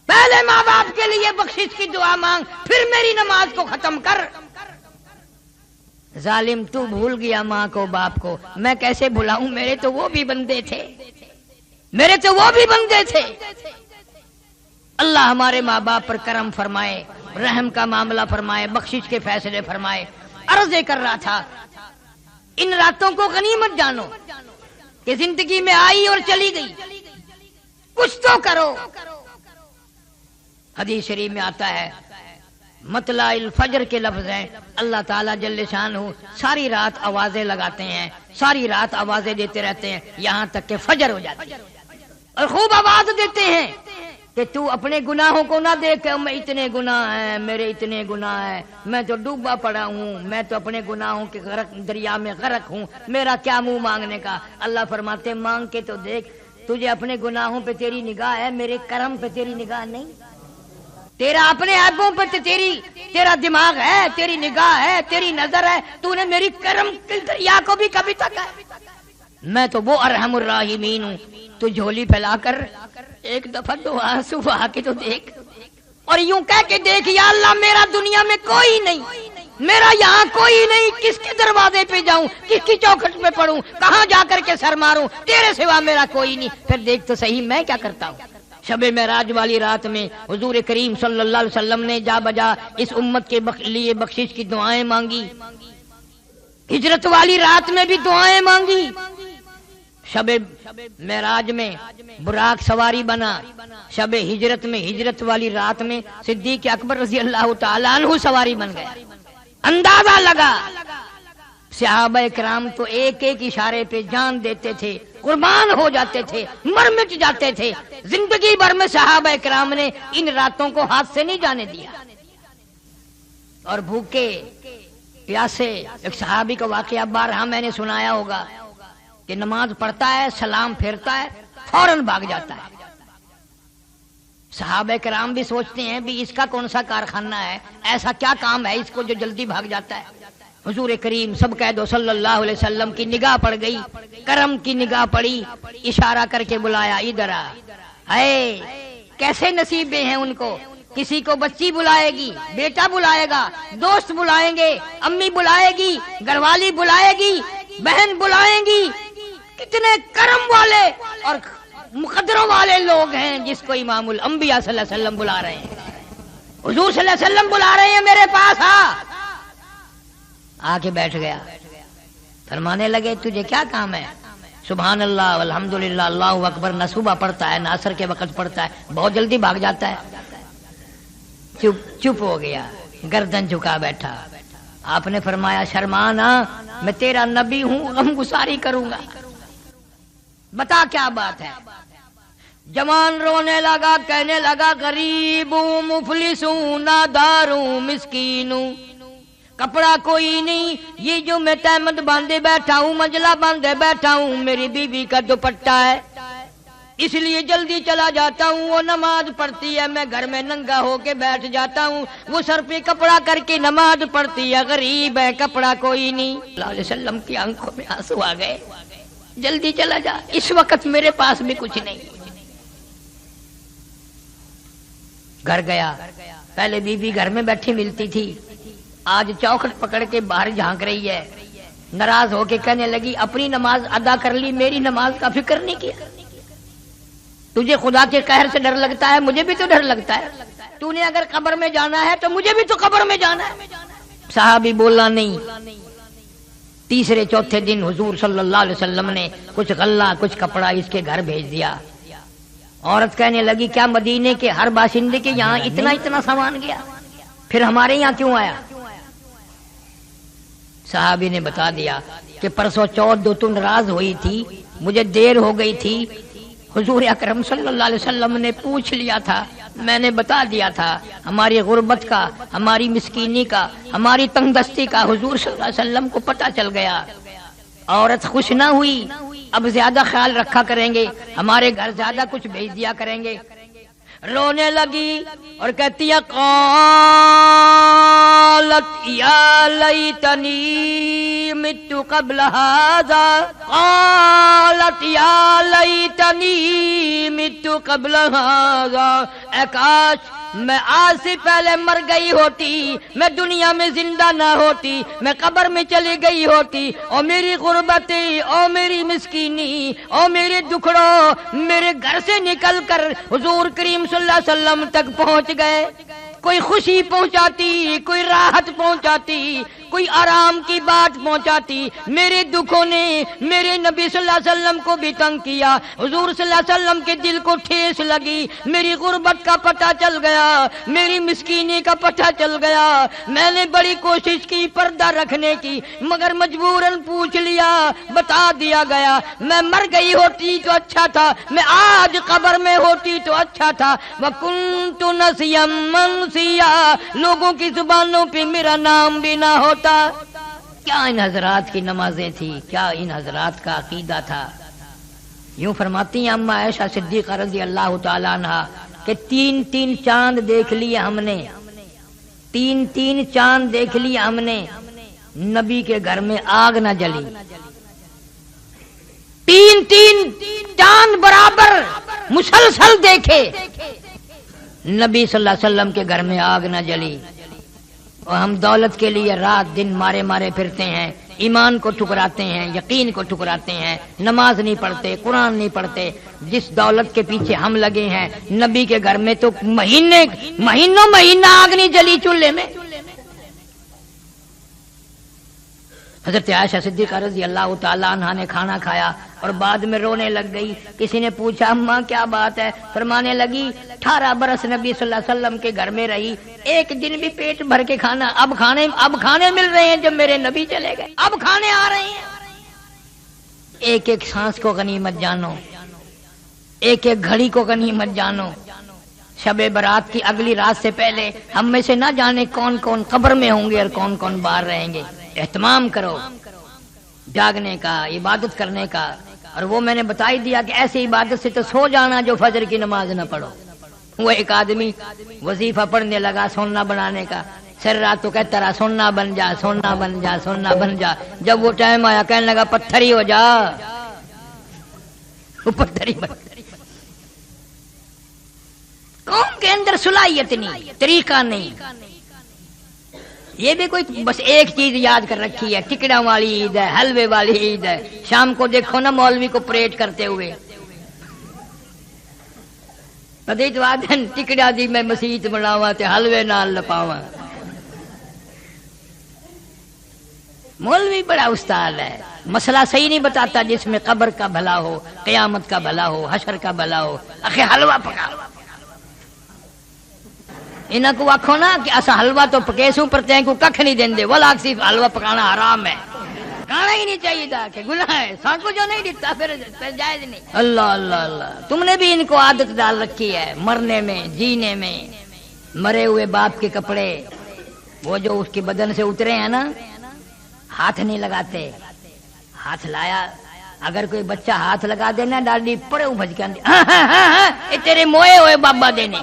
پہلے ماں باپ کے لیے بخشش کی دعا مانگ, پھر میری نماز کو ختم کر. ظالم تو بھول گیا ماں کو باپ کو, میں کیسے بھلاؤں, میرے تو وہ بھی بندے تھے, میرے تو وہ بھی بندے تھے. اللہ ہمارے ماں باپ پر کرم فرمائے, رحم کا معاملہ فرمائے, بخشش کے فیصلے فرمائے. عرض کر رہا تھا ان راتوں کو غنیمت جانو کہ زندگی میں آئی اور چلی گئی, کچھ تو کرو. حدیث شریف میں آتا ہے مطلع الفجر کے لفظ ہیں, اللہ تعالیٰ جل شانہ ساری رات آوازیں لگاتے ہیں, ساری رات آوازیں دیتے رہتے ہیں یہاں تک کہ فجر ہو جاتی ہے, اور خوب آواز دیتے ہیں کہ تو اپنے گناہوں کو نہ دیکھ, میں اتنے گناہ ہیں, میرے اتنے گناہ ہیں, میں تو ڈوبا پڑا ہوں, میں تو اپنے گناہوں کے دریا میں غرق ہوں, میرا کیا منہ مانگنے کا. اللہ فرماتے مانگ کے تو دیکھ, تجھے اپنے گناہوں پہ تیری نگاہ ہے, میرے کرم پہ تیری نگاہ نہیں. تیرا اپنے عیبوں پہ تیرا دماغ ہے, تیری نگاہ ہے, تیری نظر ہے, تو نے میری کرم کے دریا کو بھی کبھی تک ہے. میں تو وہ ارحم الراحمین ہوں. تو جھولی پھیلا کر ایک دفعہ دو آنسو بہا کے تو دیکھ, اور یوں کہہ کے دیکھ یا اللہ میرا دنیا میں کوئی نہیں, میرا یہاں کوئی نہیں, کس کے دروازے پہ جاؤں, کس کی چوکھٹ پہ پڑھوں, کہاں جا کر کے سر ماروں, تیرے سوا میرا کوئی نہیں. پھر دیکھ تو صحیح میں کیا کرتا ہوں. شب معراج والی رات میں حضور کریم صلی اللہ علیہ وسلم نے جا بجا اس امت کے لیے بخشش کی دعائیں مانگی. ہجرت والی رات میں بھی دعائیں مانگی. شب معراج میں براق سواری بنا, شب ہجرت میں ہجرت والی رات میں صدیق اکبر رضی اللہ تعالیٰ عنہ سواری بن گیا. اندازہ لگا صحابہ کرام تو ایک ایک اشارے پہ جان دیتے تھے, قربان ہو جاتے تھے, مر مٹ جاتے تھے. زندگی بھر میں صحابہ کرام نے ان راتوں کو ہاتھ سے نہیں جانے دیا. اور بھوکے پیاسے, ایک صحابی کا واقعہ بارہا میں نے سنایا ہوگا کہ نماز پڑھتا ہے, سلام پھیرتا ہے, فوراً بھاگ جاتا ہے. صحابہ کرام بھی سوچتے ہیں بھی اس کا کون سا کارخانہ ہے, ایسا کیا کام ہے اس کو جو جلدی بھاگ جاتا ہے. حضور کریم سب کہہ دو صلی اللہ علیہ وسلم کی نگاہ پڑ گئی, کرم کی نگاہ پڑی, اشارہ کر کے بلایا ادھر آ. اے کیسے نصیبیں ہیں ان کو, کسی کو بچی بلائے گی, بیٹا بلائے گا, دوست بلائیں گے, امی بلائے گی, گھر والی بلائے گی, بہن بلائیں گی. کتنے کرم والے اور مقدروں والے لوگ ہیں جس کو امام الانبیاء صلی اللہ علیہ وسلم بلا رہے ہیں. حضور صلی اللہ علیہ وسلم بلا رہے ہیں میرے پاس آ کے بیٹھ گیا. فرمانے لگے تجھے کیا کام ہے؟ سبحان اللہ والحمدللہ اللہ اکبر نہ صبح پڑھتا ہے نہ عصر کے وقت پڑھتا ہے, بہت جلدی بھاگ جاتا ہے. چپ ہو گیا, گردن جھکا بیٹھا. آپ نے فرمایا شرمانا, میں تیرا نبی ہوں, غم گساری کروں گا. بتا کیا بات ہے. جوان رونے لگا, کہنے لگا غریب ہوں, مفلس ہوں, نادار ہوں, مسکین ہوں, کپڑا کوئی نہیں, یہ جو میں تہمت باندھے بیٹھا ہوں, منجلا باندھے بیٹھا ہوں, میری بیوی کا دوپٹہ ہے, اس لیے جلدی چلا جاتا ہوں. وہ نماز پڑھتی ہے, میں گھر میں ننگا ہو کے بیٹھ جاتا ہوں, وہ سر پہ کپڑا کر کے نماز پڑھتی ہے, غریب ہے, کپڑا کوئی نہیں. صلی اللہ علیہ وسلم کی آنکھوں میں آنسو آ گئے. جلدی چلا جا, اس وقت میرے پاس بھی کچھ نہیں. گھر گیا, پہلے بیوی گھر میں بیٹھی ملتی تھی, آج چوکھٹ پکڑ کے باہر جھانک رہی ہے. ناراض ہو کے کہنے لگی اپنی نماز ادا کر لی, میری نماز کا فکر نہیں کیا. تجھے خدا کے قہر سے ڈر لگتا ہے, مجھے بھی تو ڈر لگتا ہے. تو نے اگر قبر میں جانا ہے تو مجھے بھی تو قبر میں جانا ہے. صحابی بولا نہیں. تیسرے چوتھے دن حضور صلی اللہ علیہ وسلم نے کچھ غلہ کچھ کپڑا اس کے گھر بھیج دیا. عورت کہنے لگی کیا مدینے کے ہر باشندے کے یہاں اتنا اتنا سامان گیا، پھر ہمارے یہاں کیوں آیا؟ صحابی نے بتا دیا کہ پرسوں چوتھ دو تو ناراض ہوئی تھی، مجھے دیر ہو گئی تھی، حضور اکرم صلی اللہ علیہ وسلم نے پوچھ لیا تھا، میں نے بتا دیا تھا ہماری غربت کا، ہماری مسکینی کا، ہماری تنگ دستی کا حضور صلی اللہ علیہ وسلم کو پتہ چل گیا. عورت خوش نہ ہوئی، اب زیادہ خیال رکھا کریں گے، ہمارے گھر زیادہ کچھ بھیج دیا کریں گے. رونے لگی اور کہتی ہے قالت یا لیتنی مت قبل ھذا، قالت یا لیتنی مت قبل ھذا، اے کاش میں آج سے پہلے مر گئی ہوتی، میں دنیا میں زندہ نہ ہوتی، میں قبر میں چلی گئی ہوتی، اور میری غربتی اور میری مسکینی اور میرے دکھڑوں میرے گھر سے نکل کر حضور کریم صلی اللہ علیہ وسلم تک پہنچ گئے. کوئی خوشی پہنچاتی، کوئی راحت پہنچاتی، کوئی آرام کی بات پہنچاتی. میرے دکھوں نے میرے نبی صلی اللہ علیہ وسلم کو بھی تنگ کیا، حضور صلی اللہ علیہ وسلم کے دل کو ٹھیس لگی، میری غربت کا پتہ چل گیا، میری مسکینی کا پتہ چل گیا. میں نے بڑی کوشش کی پردہ رکھنے کی، مگر مجبوراً پوچھ لیا، بتا دیا گیا. میں مر گئی ہوتی تو اچھا تھا، میں آج قبر میں ہوتی تو اچھا تھا. وَكُنْتُ نَسْيًا مَنْسِيًّا، لوگوں کی زبانوں پہ میرا نام بھی نہ ہوتا. کیا ان حضرات کی نمازیں تھی، کیا ان حضرات کا عقیدہ تھا. یوں فرماتی ہیں اما عائشہ صدیقہ رضی اللہ تعالی عنہا کہ 3 چاند دیکھ لیے ہم نے، 3 چاند دیکھ لیے ہم نے، نبی کے گھر میں آگ نہ جلی. 3 چاند برابر مسلسل دیکھے، نبی صلی اللہ علیہ وسلم کے گھر میں آگ نہ جلی. اور ہم دولت کے لیے رات دن مارے مارے پھرتے ہیں، ایمان کو ٹھکراتے ہیں، یقین کو ٹھکراتے ہیں، نماز نہیں پڑھتے، قرآن نہیں پڑھتے. جس دولت کے پیچھے ہم لگے ہیں، نبی کے گھر میں تو مہینہ آگ نہیں جلی چولہے میں. حضرت عائشہ صدیقہ رضی اللہ تعالی عنہا نے کھانا کھایا اور بعد میں رونے لگ گئی. کسی نے پوچھا اماں کیا بات ہے؟ فرمانے لگی 18 برس نبی صلی اللہ علیہ وسلم کے گھر میں رہی، ایک دن بھی پیٹ بھر کے کھانا، اب کھانے مل رہے ہیں جب میرے نبی چلے گئے، اب کھانے آ رہے ہیں. ایک ایک سانس کو غنیمت جانو، ایک ایک گھڑی کو غنیمت جانو. شب برات کی اگلی رات سے پہلے ہم میں سے نہ جانے کون کون قبر میں ہوں گے اور کون کون باہر رہیں گے. اہتمام کرو جاگنے کا، عبادت کرنے کا. اور وہ میں نے بتا ہی دیا کہ ایسی عبادت سے تو سو جانا جو فجر کی نماز نہ پڑھو. وہ ایک آدمی وظیفہ پڑھنے لگا سونا بنانے کا، سر رات تو کہتا رہا سونا بن جا، سونا بن جا، سونا بن جا. جب وہ ٹائم آیا کہنے لگا پتھر ہی ہو جا، وہ پتھر ہی بن. قوم کے اندر صلاحیت نہیں، طریقہ نہیں. یہ بھی کوئی بس ایک چیز یاد کر رکھی ہے، ٹکڑا والی عید ہے، حلوے والی عید ہے. شام کو دیکھو نا مولوی کو پریڈ کرتے ہوئے، ٹکڑا دی میں مسیت بناوا تے حلوے نال لپاواں. مولوی بڑا استاد ہے، مسئلہ صحیح نہیں بتاتا جس میں قبر کا بھلا ہو، قیامت کا بھلا ہو، حشر کا بھلا ہو. اخے حلوہ پکا، انہاں کو آکھو نا کہ اسا حلوہ تو پکیسوں پر تیں کو ککھ نہیں دیندے، ولا صرف حلوہ پکانا حرام ہے، کھانا ہی نہیں چاہیے تھا کہ گناہ ہے. سان کو جو نہیں دیتا پھر جائز نہیں. اللہ اللہ اللہ، تم نے بھی ان کو عادت ڈال رکھی ہے مرنے میں جینے میں. مرے ہوئے باپ کے کپڑے وہ جو اس کے بدن سے اترے ہیں نا، ہاتھ نہیں لگاتے. ہاتھ لایا، اگر کوئی بچہ ہاتھ لگا دینا ڈاڈی پڑے بھج کے یہ تیرے موئے ہوئے بابا دینے،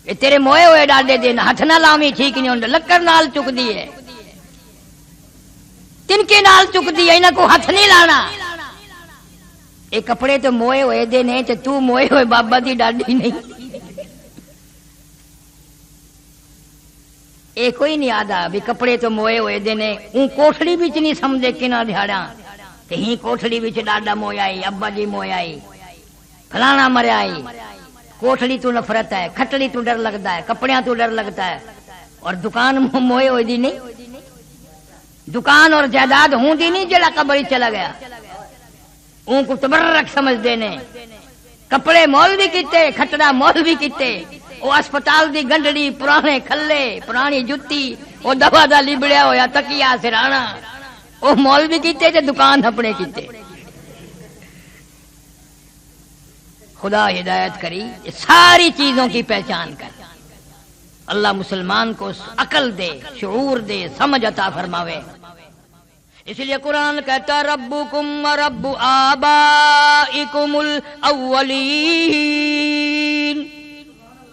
یہ تیرے موئے ہوئے ڈاڈے دینا، ہاتھ نہ لامی ٹھیک نہیں ہوتا. لکڑ نال چک دی ہے، تن کے نال چک دی ہے، انہاں کو ہاتھ نہیں لانا. یہ کپڑے تو موئے ہوئے دینے تے تو موئے ہوئے بابا دی ڈاڈی نہیں. یہ کوئی نہیں آدھا بھی کپڑے تو موئے ہوئے دینے. اون کوٹھڑی بچ نہیں سمجھے کنا دہاڑا تے ہی کوٹھڑی بچ ڈاڈا مویا آئی، ابا جی مویا آئی، فلانا مریا آئی. کوٹھڑی تو نفرت ہے، کھٹڑی تو ڈر لگتا ہے، کپڑیاں تو ڈر لگتا ہے، اور دکان موئے ہوئی دی نہیں، دکان اور جائیداد ہوں دی نہیں جڑا قبر چلا گیا، اون کو تبرک سمجھ دینے، کپڑے مول بھی کیتے، کھٹڑا مول بھی کیتے، وہ اسپتال دی گنڈڑی، پرانے کھلے، پرانی جتی، وہ دوا دا لبڑیا ہویا تکیا سرانا، وہ مول بھی کیتے تے دکان اپنے کیتے۔ خدا ہدایت کری، یہ ساری چیزوں کی پہچان کر، اللہ مسلمان کو عقل دے، شعور دے، سمجھ عطا فرماوے۔ اس لیے قرآن کہتا ہے ربکم رب آبائکم الاولین،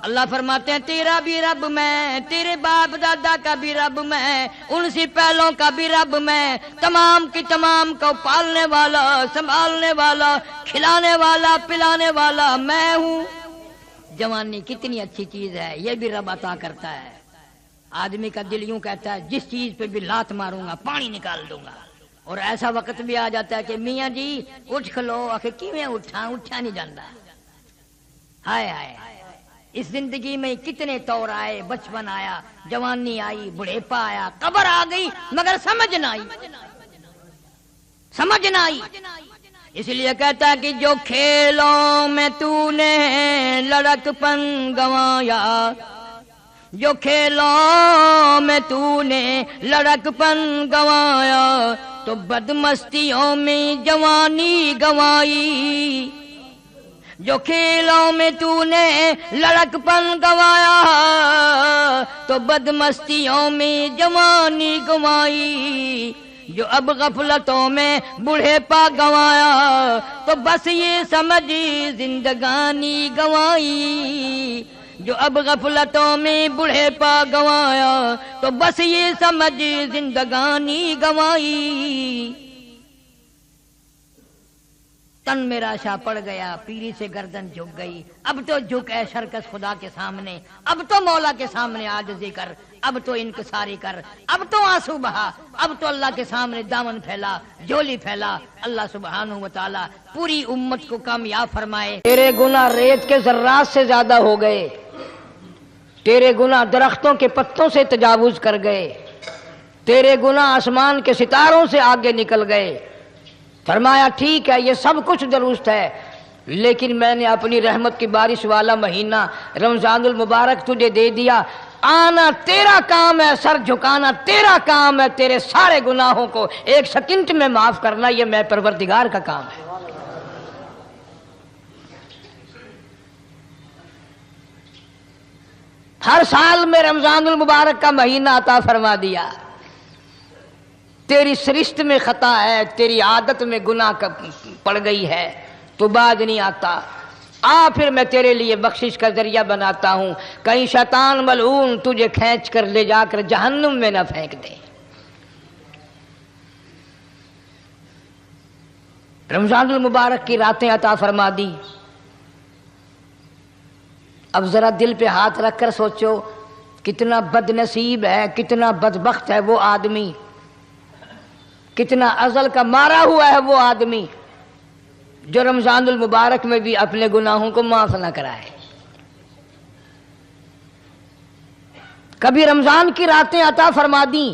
اللہ فرماتے ہیں تیرا بھی رب میں، تیرے باپ دادا کا بھی رب میں، ان سے پہلوں کا بھی رب میں، تمام کی تمام کو پالنے والا، سنبھالنے والا، کھلانے والا، پلانے والا میں ہوں۔ جوانی کتنی اچھی چیز ہے، یہ بھی رب عطا کرتا ہے۔ آدمی کا دل یوں کہتا ہے جس چیز پہ بھی لات ماروں گا پانی نکال دوں گا، اور ایسا وقت بھی آ جاتا ہے کہ میاں جی اٹھ کھلو، آخر کیویں اٹھا نہیں جاتا۔ ہائے ہائے، اس زندگی میں کتنے طور آئے، بچپن آیا، جوانی آئی، بڑھیپا آیا، قبر آ گئی، مگر سمجھ نہ آئی، سمجھ نہ آئی۔ اس لیے کہتا ہے کہ جو کھیلوں میں تو نے لڑک پن گنوایا، جو کھیلوں میں تو نے لڑک پن گنوایا، تو بدمستیوں میں جوانی گنوائی۔ جو کھیلوں میں تو نے لڑک پن گنوایا، تو بدمستیوں میں جوانی گنوائی۔ جو اب غفلتوں میں بوڑھے پا گنوایا، تو بس یہ سمجھی زندگانی گنوائی۔ جو اب غفلتوں میں بوڑھے پا گنوایا، تو بس یہ سمجھی زندگانی گنوائی۔ تن میرا شاہ پڑ گیا، پیری سے گردن جھک گئی، اب تو جھک اے شرکس خدا کے سامنے، اب تو مولا کے سامنے عاجزی کر، اب تو انکساری کر، اب تو آنسو بہا، اب تو اللہ کے سامنے دامن پھیلا، جھولی پھیلا۔ اللہ سبحانہ و تعالی پوری امت کو کامیاب فرمائے۔ تیرے گناہ ریت کے ذرات سے زیادہ ہو گئے، تیرے گناہ درختوں کے پتوں سے تجاوز کر گئے، تیرے گناہ آسمان کے ستاروں سے آگے نکل گئے۔ فرمایا ٹھیک ہے یہ سب کچھ درست ہے، لیکن میں نے اپنی رحمت کی بارش والا مہینہ رمضان المبارک تجھے دے دیا، آنا تیرا کام ہے، سر جھکانا تیرا کام ہے، تیرے سارے گناہوں کو ایک سیکنڈ میں معاف کرنا یہ میں پروردگار کا کام ہے۔ ہر سال میں رمضان المبارک کا مہینہ عطا فرما دیا، تیری سرشت میں خطا ہے، تیری عادت میں گناہ پڑ گئی ہے، تو بعد نہیں آتا، آ پھر میں تیرے لیے بخشش کا ذریعہ بناتا ہوں، کہیں شیطان ملعون تجھے کھینچ کر لے جا کر جہنم میں نہ پھینک دے۔ رمضان المبارک کی راتیں عطا فرما دی۔ اب ذرا دل پہ ہاتھ رکھ کر سوچو کتنا بد نصیب ہے، کتنا بدبخت ہے وہ آدمی، کتنا ازل کا مارا ہوا ہے وہ آدمی جو رمضان المبارک میں بھی اپنے گناہوں کو معاف نہ کرائے۔ کبھی رمضان کی راتیں عطا فرما دیں،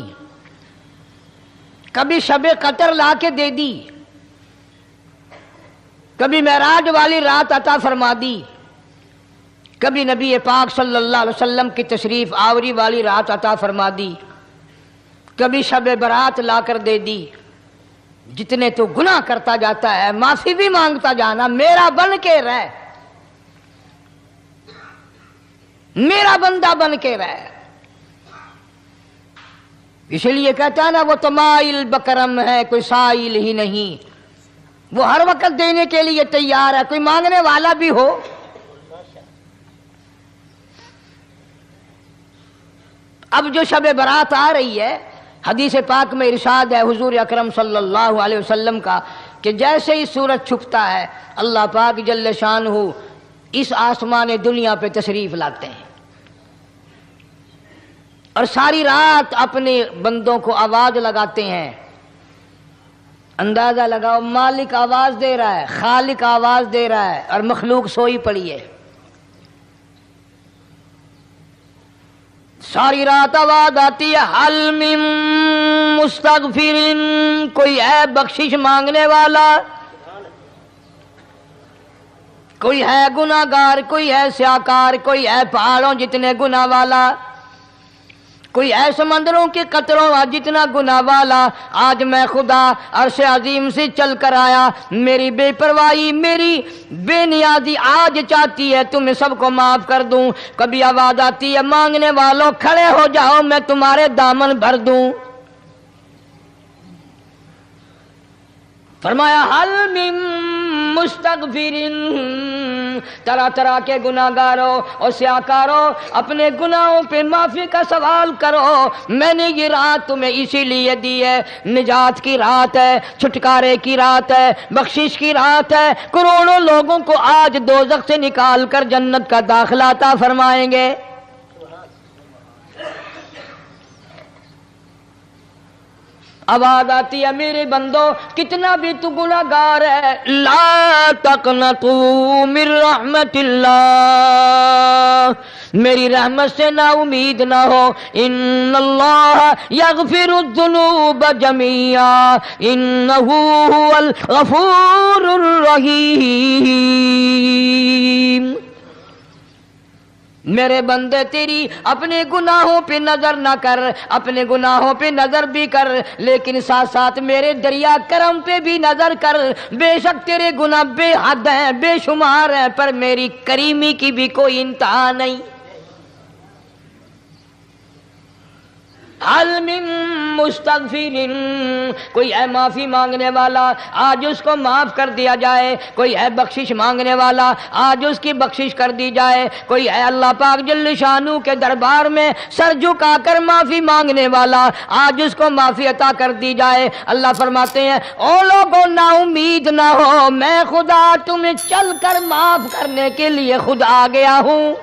کبھی شب قدر لا کے دے دی، کبھی معراج والی رات عطا فرما دی، کبھی نبی پاک صلی اللہ علیہ وسلم کی تشریف آوری والی رات عطا فرما دی، کبھی شب برات لا کر دے دی۔ جتنے تو گناہ کرتا جاتا ہے معافی بھی مانگتا جانا، میرا بن کے رہ، میرا بندہ بن کے رہ۔ اس لیے کہتا ہے نا وہ تو مائل بکرم ہے کوئی سائل ہی نہیں، وہ ہر وقت دینے کے لیے تیار ہے، کوئی مانگنے والا بھی ہو۔ اب جو شب برات آ رہی ہے، حدیث پاک میں ارشاد ہے حضور اکرم صلی اللہ علیہ وسلم کا کہ جیسے ہی سورج چھپتا ہے اللہ پاک جل شانہ اس آسمان دنیا پہ تشریف لاتے ہیں، اور ساری رات اپنے بندوں کو آواز لگاتے ہیں۔ اندازہ لگاؤ، مالک آواز دے رہا ہے، خالق آواز دے رہا ہے، اور مخلوق سوئی پڑی ہے۔ ساری رات آواز آتی ہے حل من مستغفر، کوئی ہے بخشش مانگنے والا، کوئی ہے گناہگار، کوئی ہے سیاکار، کوئی ہے پہاڑوں جتنے گناہ والا، کوئی ہے سمندروں کے قطروں جتنا گناہ والا۔ آج میں خدا عرش عظیم سے چل کر آیا، میری بے پرواہی، میری بے نیازی آج چاہتی ہے تمہیں سب کو معاف کر دوں۔ کبھی آواز آتی ہے مانگنے والوں کھڑے ہو جاؤ، میں تمہارے دامن بھر دوں۔ فرمایا حل من مستغفرین، طرح طرح کے گناہگاروں اور سیاکاروں اپنے گناہوں پہ معافی کا سوال کرو، میں نے یہ رات تمہیں اسی لیے دی ہے، نجات کی رات ہے، چھٹکارے کی رات ہے، بخشش کی رات ہے۔ کروڑوں لوگوں کو آج دوزخ سے نکال کر جنت کا داخلہ عطا فرمائیں گے۔ آواز آتی ہے میرے بندو کتنا بھی تو گناہگار ہے، لا تقنطوا من رحمت اللہ، میری رحمت سے نا امید نہ ہو۔ ان اللہ یغفر الذنوب جميعا انہ هو الغفور الرحیم۔ میرے بندے تیری اپنے گناہوں پہ نظر نہ کر، اپنے گناہوں پہ نظر بھی کر، لیکن ساتھ ساتھ میرے دریا کرم پہ بھی نظر کر۔ بے شک تیرے گناہ بے حد ہیں، بے شمار ہیں، پر میری کریمی کی بھی کوئی انتہا نہیں۔ حل من مستغفرین، کوئی ہے معافی مانگنے والا آج اس کو معاف کر دیا جائے، کوئی ہے بخشش مانگنے والا آج اس کی بخشش کر دی جائے، کوئی ہے اللہ پاک جل شانو کے دربار میں سر جھکا کر معافی مانگنے والا آج اس کو معافی عطا کر دی جائے۔ اللہ فرماتے ہیں او لوگوں نا امید نہ ہو، میں خدا تمہیں چل کر معاف کرنے کے لیے خود آ گیا ہوں۔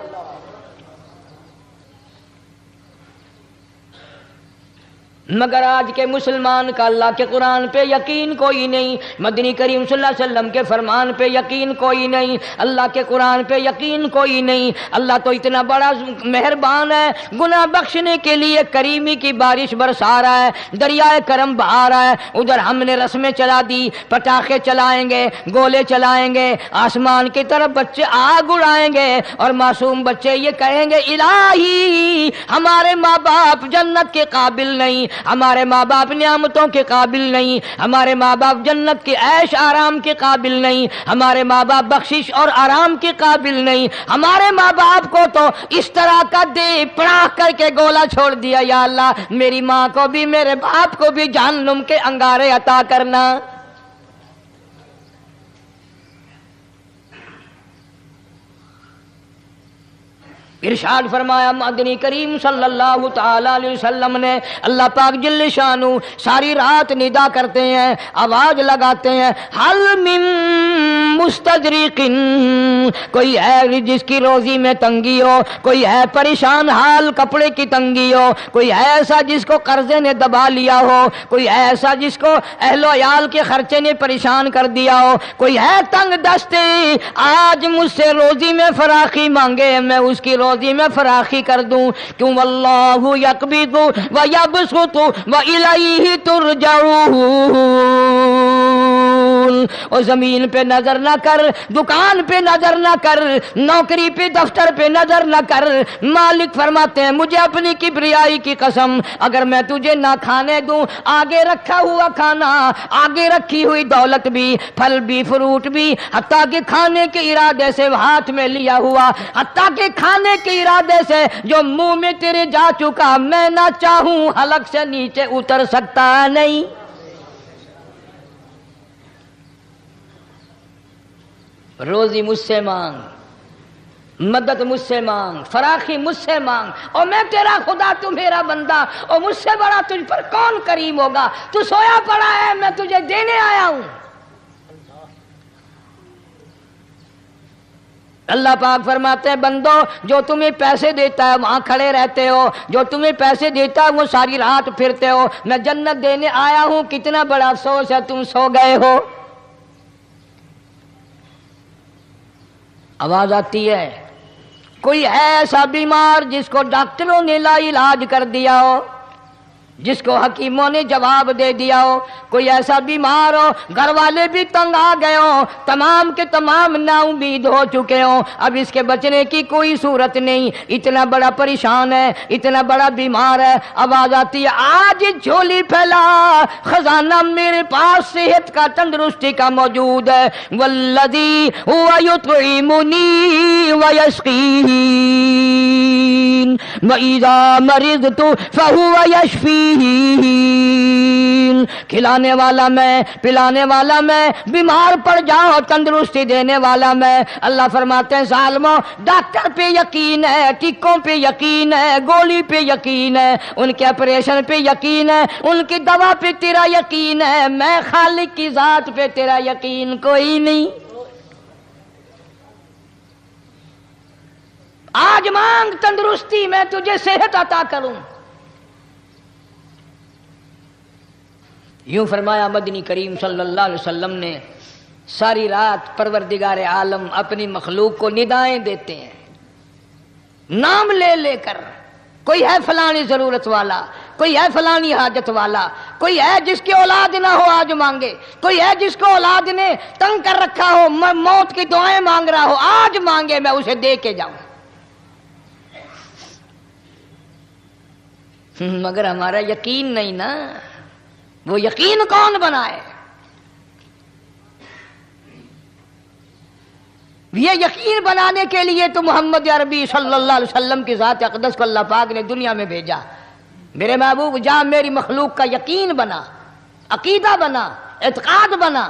مگر آج کے مسلمان کا اللہ کے قرآن پہ یقین کوئی نہیں، مدنی کریم صلی اللہ علیہ وسلم کے فرمان پہ یقین کوئی نہیں، اللہ کے قرآن پہ یقین کوئی نہیں۔ اللہ تو اتنا بڑا مہربان ہے، گناہ بخشنے کے لیے کریمی کی بارش برسا رہا ہے، دریائے کرم بہا رہا ہے۔ ادھر ہم نے رسمیں چلا دی، پٹاخے چلائیں گے، گولے چلائیں گے، آسمان کی طرف بچے آگ اڑائیں گے، اور معصوم بچے یہ کہیں گے الہی ہمارے ماں باپ جنت کے قابل نہیں، ہمارے ماں باپ نعمتوں کے قابل نہیں، ہمارے ماں باپ جنت کے عیش آرام کے قابل نہیں، ہمارے ماں باپ بخشش اور آرام کے قابل نہیں، ہمارے ماں باپ کو تو اس طرح کا دے پڑاخ کر کے گولا چھوڑ دیا۔ یا اللہ میری ماں کو بھی میرے باپ کو بھی جہنم کے انگارے عطا کرنا۔ ارشاد فرمایا مدنی کریم صلی اللہ تعالی علیہ وسلم نے، اللہ پاک جل شانو ساری رات ندا کرتے ہیں، آواز لگاتے ہیں حل من مستدرک، کوئی ہے جس کی روزی میں تنگی ہو، کوئی ہے پریشان حال کپڑے کی تنگی ہو، کوئی ہے ایسا جس کو قرضے نے دبا لیا ہو، کوئی ہے ایسا جس کو اہل و عیال کے خرچے نے پریشان کر دیا ہو، کوئی ہے تنگ دستے آج مجھ سے روزی میں فراخی مانگے، میں اس کی روزی میں فراخی کر دوں۔ کیوں واللہ یقبض ویبسط والیہ ترجعون، اور زمین پہ نظر نہ کر، دکان پہ نظر نہ کر، نوکری پہ دفتر پہ نظر نہ کر۔ مالک فرماتے ہیں مجھے اپنی کبریائی کی قسم اگر میں تجھے نہ کھانے دوں، آگے رکھا ہوا کھانا، آگے رکھی ہوئی دولت بھی، پھل بھی، فروٹ بھی، حتیٰ کہ کھانے کے ارادے سے ہاتھ میں لیا ہوا، حتیٰ کہ کھانے کے ارادے سے جو منہ میں تیرے جا چکا، میں نہ چاہوں حلق سے نیچے اتر سکتا نہیں۔ روزی مجھ سے مانگ، مدد مجھ سے مانگ، فراخی مجھ سے مانگ، اور میں تیرا خدا تو میرا بندہ، اور مجھ سے بڑا تجھ پر کون کریم ہوگا؟ تو سویا پڑا ہے، میں تجھے دینے آیا ہوں۔ اللہ پاک فرماتے ہیں بندو جو تمہیں پیسے دیتا ہے وہاں کھڑے رہتے ہو، جو تمہیں پیسے دیتا ہے وہ ساری رات پھرتے ہو، میں جنت دینے آیا ہوں، کتنا بڑا افسوس ہے تم سو گئے ہو۔ آواز آتی ہے کوئی ہے ایسا بیمار جس کو ڈاکٹروں نے لا علاج کر دیا ہو، جس کو حکیموں نے جواب دے دیا ہو؟ کوئی ایسا بیمار ہو، گھر والے بھی تنگ آ گئے ہوں، تمام کے تمام نا امید ہو چکے ہوں، اب اس کے بچنے کی کوئی صورت نہیں، اتنا بڑا پریشان ہے، اتنا بڑا بیمار ہے، آواز آتی ہے آج جھولی پھیلا، خزانہ میرے پاس صحت کا، تندرستی کا موجود ہے، والذی هو یطعمنی ویسقین وَإِذَا مَرِضْتُ فَهُوَ يَشْفِينِ، کھلانے والا میں، پلانے والا میں، بیمار پڑ جاؤ تندرستی دینے والا میں۔ اللہ فرماتے ہیں ظالموں، ڈاکٹر پہ یقین ہے، ٹیکوں پہ یقین ہے، گولی پہ یقین ہے، ان کے آپریشن پہ یقین ہے، ان کی دوا پہ تیرا یقین ہے، میں خالق کی ذات پہ تیرا یقین کوئی نہیں۔ آج مانگ تندرستی، میں تجھے صحت عطا کروں۔ یوں فرمایا مدنی کریم صلی اللہ علیہ وسلم نے۔ ساری رات پروردگار عالم اپنی مخلوق کو ندائیں دیتے ہیں، نام لے لے کر، کوئی ہے فلانی ضرورت والا، کوئی ہے فلانی حاجت والا، کوئی ہے جس کی اولاد نہ ہو آج مانگے، کوئی ہے جس کو اولاد نے تنگ کر رکھا ہو، موت کی دعائیں مانگ رہا ہو، آج مانگے میں اسے دے کے جاؤں۔ مگر ہمارا یقین نہیں نا، وہ یقین کون بنائے؟ یہ یقین بنانے کے لیے تو محمد عربی صلی اللہ علیہ وسلم کی ذات اقدس کو اللہ پاک نے دنیا میں بھیجا۔ میرے محبوب جا میری مخلوق کا یقین بنا، عقیدہ بنا، اعتقاد بنا۔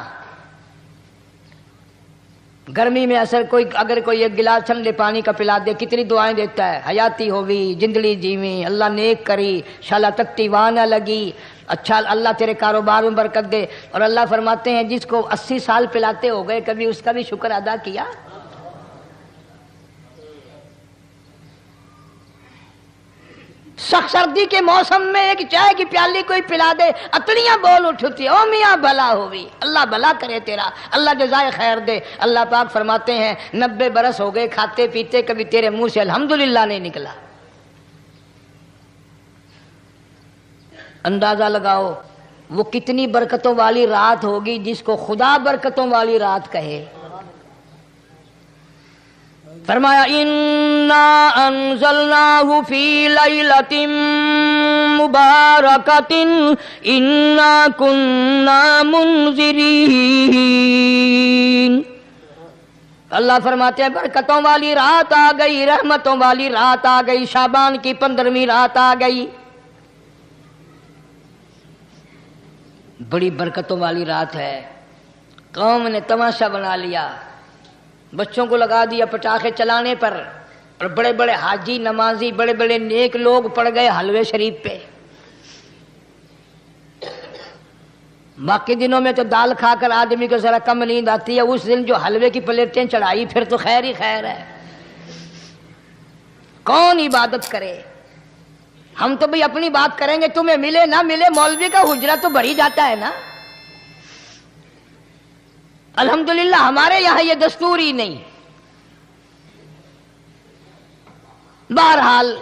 گرمی میں اگر کوئی ایک گلاس ٹھنڈے پانی کا پلا دے، کتنی دعائیں دیتا ہے، حیاتی ہووی، جندلی جیویں، اللہ نیک کری، شالا تکتی وانا لگی، اچھا اللہ تیرے کاروبار میں برکت دے۔ اور اللہ فرماتے ہیں جس کو 80 سال پلاتے ہو گئے، کبھی اس کا بھی شکر ادا کیا؟ سخت سردی کے موسم میں ایک چائے کی پیالی کوئی پلا دے، اتڑیاں بول اٹھتی، او میاں بھلا ہوئی، اللہ بھلا کرے تیرا، اللہ جزائے خیر دے۔ اللہ پاک فرماتے ہیں 90 برس ہو گئے کھاتے پیتے، کبھی تیرے منہ سے الحمدللہ نہیں نکلا۔ اندازہ لگاؤ وہ کتنی برکتوں والی رات ہوگی جس کو خدا برکتوں والی رات کہے۔ فرمایا انا انزلناہ فی لیلۃ مبارکۃ انا کننا منذرین۔ اللہ فرماتے ہیں برکتوں والی رات آ گئی، رحمتوں والی رات آ گئی، شعبان کی 15ویں رات آ گئی، بڑی برکتوں والی رات ہے۔ قوم نے تماشا بنا لیا، بچوں کو لگا دیا پٹاخے چلانے پر، اور بڑے بڑے حاجی نمازی، بڑے بڑے نیک لوگ پڑ گئے حلوے شریف پہ۔ باقی دنوں میں تو دال کھا کر آدمی کو ذرا کم نیند آتی ہے، اس دن جو حلوے کی پلیٹیں چڑھائی پھر تو خیر ہی خیر ہے۔ کون عبادت کرے؟ ہم تو بھئی اپنی بات کریں گے، تمہیں ملے نہ ملے، مولوی کا حجرہ تو بھر ہی جاتا ہے نا۔ الحمدللہ ہمارے یہاں یہ دستور ہی نہیں۔ بہرحال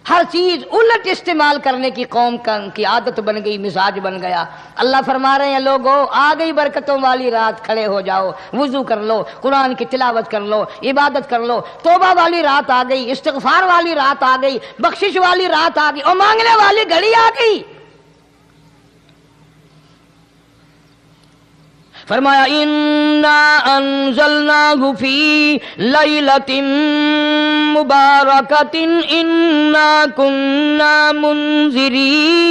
ہر چیز الٹ استعمال کرنے کی قوم کی عادت بن گئی، مزاج بن گیا۔ اللہ فرما رہے ہیں لوگو آ گئی برکتوں والی رات، کھڑے ہو جاؤ، وضو کر لو، قرآن کی تلاوت کر لو، عبادت کر لو، توبہ والی رات آ گئی، استغفار والی رات آ گئی، بخشش والی رات آ گئی، اور مانگنے والی گھڑی آ گئی۔ فرمایا انا انزلناہ فی لیلۃ مبارکۃ انا کننا منذرین۔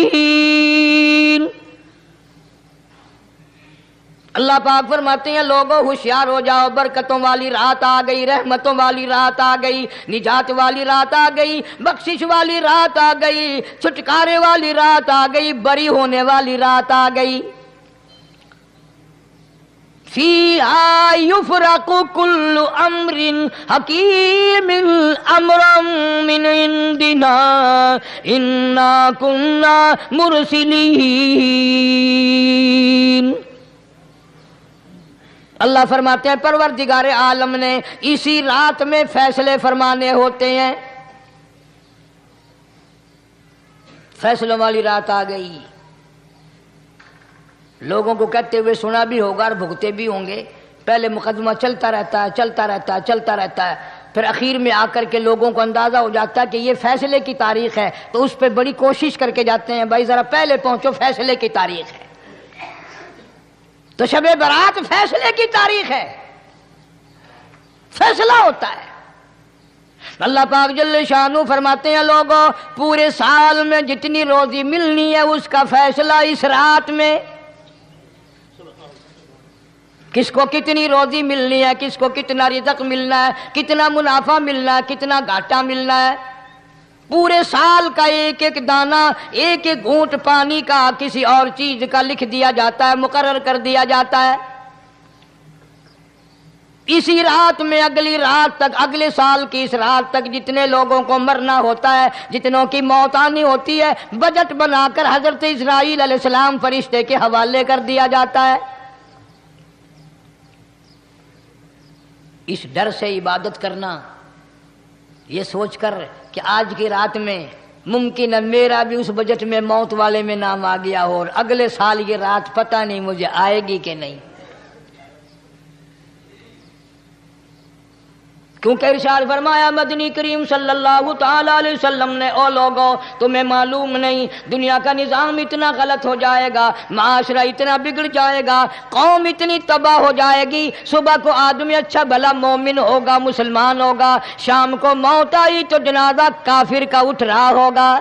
اللہ پاک فرماتے ہیں لوگوں ہوشیار ہو جاؤ، برکتوں والی رات آ گئی، رحمتوں والی رات آ گئی، نجات والی رات آ گئی، بخشش والی رات آ گئی، چھٹکارے والی رات آ گئی، بری ہونے والی رات آ گئی۔ فیہا یفرق کل امر حکیم امرا من عندنا انا کننا مرسلین۔ اللہ فرماتے ہیں پروردگار عالم نے اسی رات میں فیصلے فرمانے ہوتے ہیں. فیصلوں والی رات آ گئی. لوگوں کو کہتے ہوئے سنا بھی ہوگا اور بھگتے بھی ہوں گے. پہلے مقدمہ چلتا رہتا ہے چلتا رہتا ہے چلتا رہتا ہے، پھر اخیر میں آ کر کے لوگوں کو اندازہ ہو جاتا ہے کہ یہ فیصلے کی تاریخ ہے، تو اس پہ بڑی کوشش کر کے جاتے ہیں بھائی ذرا پہلے پہنچو، فیصلے کی تاریخ ہے. تو شب برات فیصلے کی تاریخ ہے، فیصلہ ہوتا ہے. اللہ پاک جل شانہ فرماتے ہیں لوگوں پورے سال میں جتنی روزی ملنی ہے اس کا فیصلہ اس رات میں. کس کو کتنی روزی ملنی ہے، کس کو کتنا رزق ملنا ہے، کتنا منافع ملنا ہے، کتنا گھاٹا ملنا ہے. پورے سال کا ایک ایک دانہ، ایک ایک گھونٹ پانی کا کسی اور چیز کا لکھ دیا جاتا ہے، مقرر کر دیا جاتا ہے. اسی رات میں اگلی رات تک، اگلے سال کی اس رات تک جتنے لوگوں کو مرنا ہوتا ہے، جتنوں کی موت آنی ہوتی ہے، بجٹ بنا کر حضرت اسرائیل علیہ السلام فرشتے کے حوالے کر دیا جاتا ہے. اس ڈر سے عبادت کرنا، یہ سوچ کر کہ آج کی رات میں ممکن ہے میرا بھی اس بجٹ میں موت والے میں نام آ گیا ہو، اور اگلے سال یہ رات پتہ نہیں مجھے آئے گی کہ نہیں. کیونکہ ارشاد فرمایا مدنی کریم صلی اللہ تعالی علیہ وسلم نے، او لوگوں تمہیں معلوم نہیں دنیا کا نظام اتنا غلط ہو جائے گا، معاشرہ اتنا بگڑ جائے گا، قوم اتنی تباہ ہو جائے گی. صبح کو آدمی اچھا بھلا مومن ہوگا، مسلمان ہوگا، شام کو موت آئی تو جنازہ کافر کا اٹھ رہا ہوگا.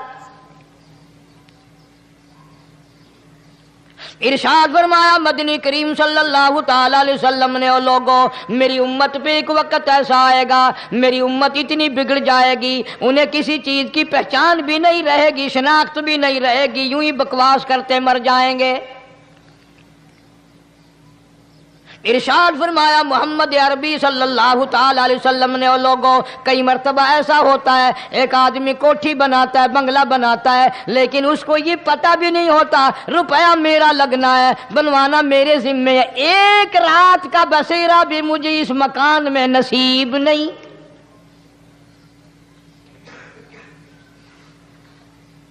ارشاد فرمایا مدنی کریم صلی اللہ تعالی علیہ وسلم نے، او لوگوں میری امت پہ ایک وقت ایسا آئے گا، میری امت اتنی بگڑ جائے گی انہیں کسی چیز کی پہچان بھی نہیں رہے گی، شناخت بھی نہیں رہے گی، یوں ہی بکواس کرتے مر جائیں گے. ارشاد فرمایا محمد عربی صلی اللہ تعالی علیہ وسلم نے، اور لوگوں کئی مرتبہ ایسا ہوتا ہے ایک آدمی کوٹھی بناتا ہے، بنگلہ بناتا ہے، لیکن اس کو یہ پتہ بھی نہیں ہوتا روپیہ میرا لگنا ہے، بنوانا میرے ذمے ہے، ایک رات کا بسیرا بھی مجھے اس مکان میں نصیب نہیں.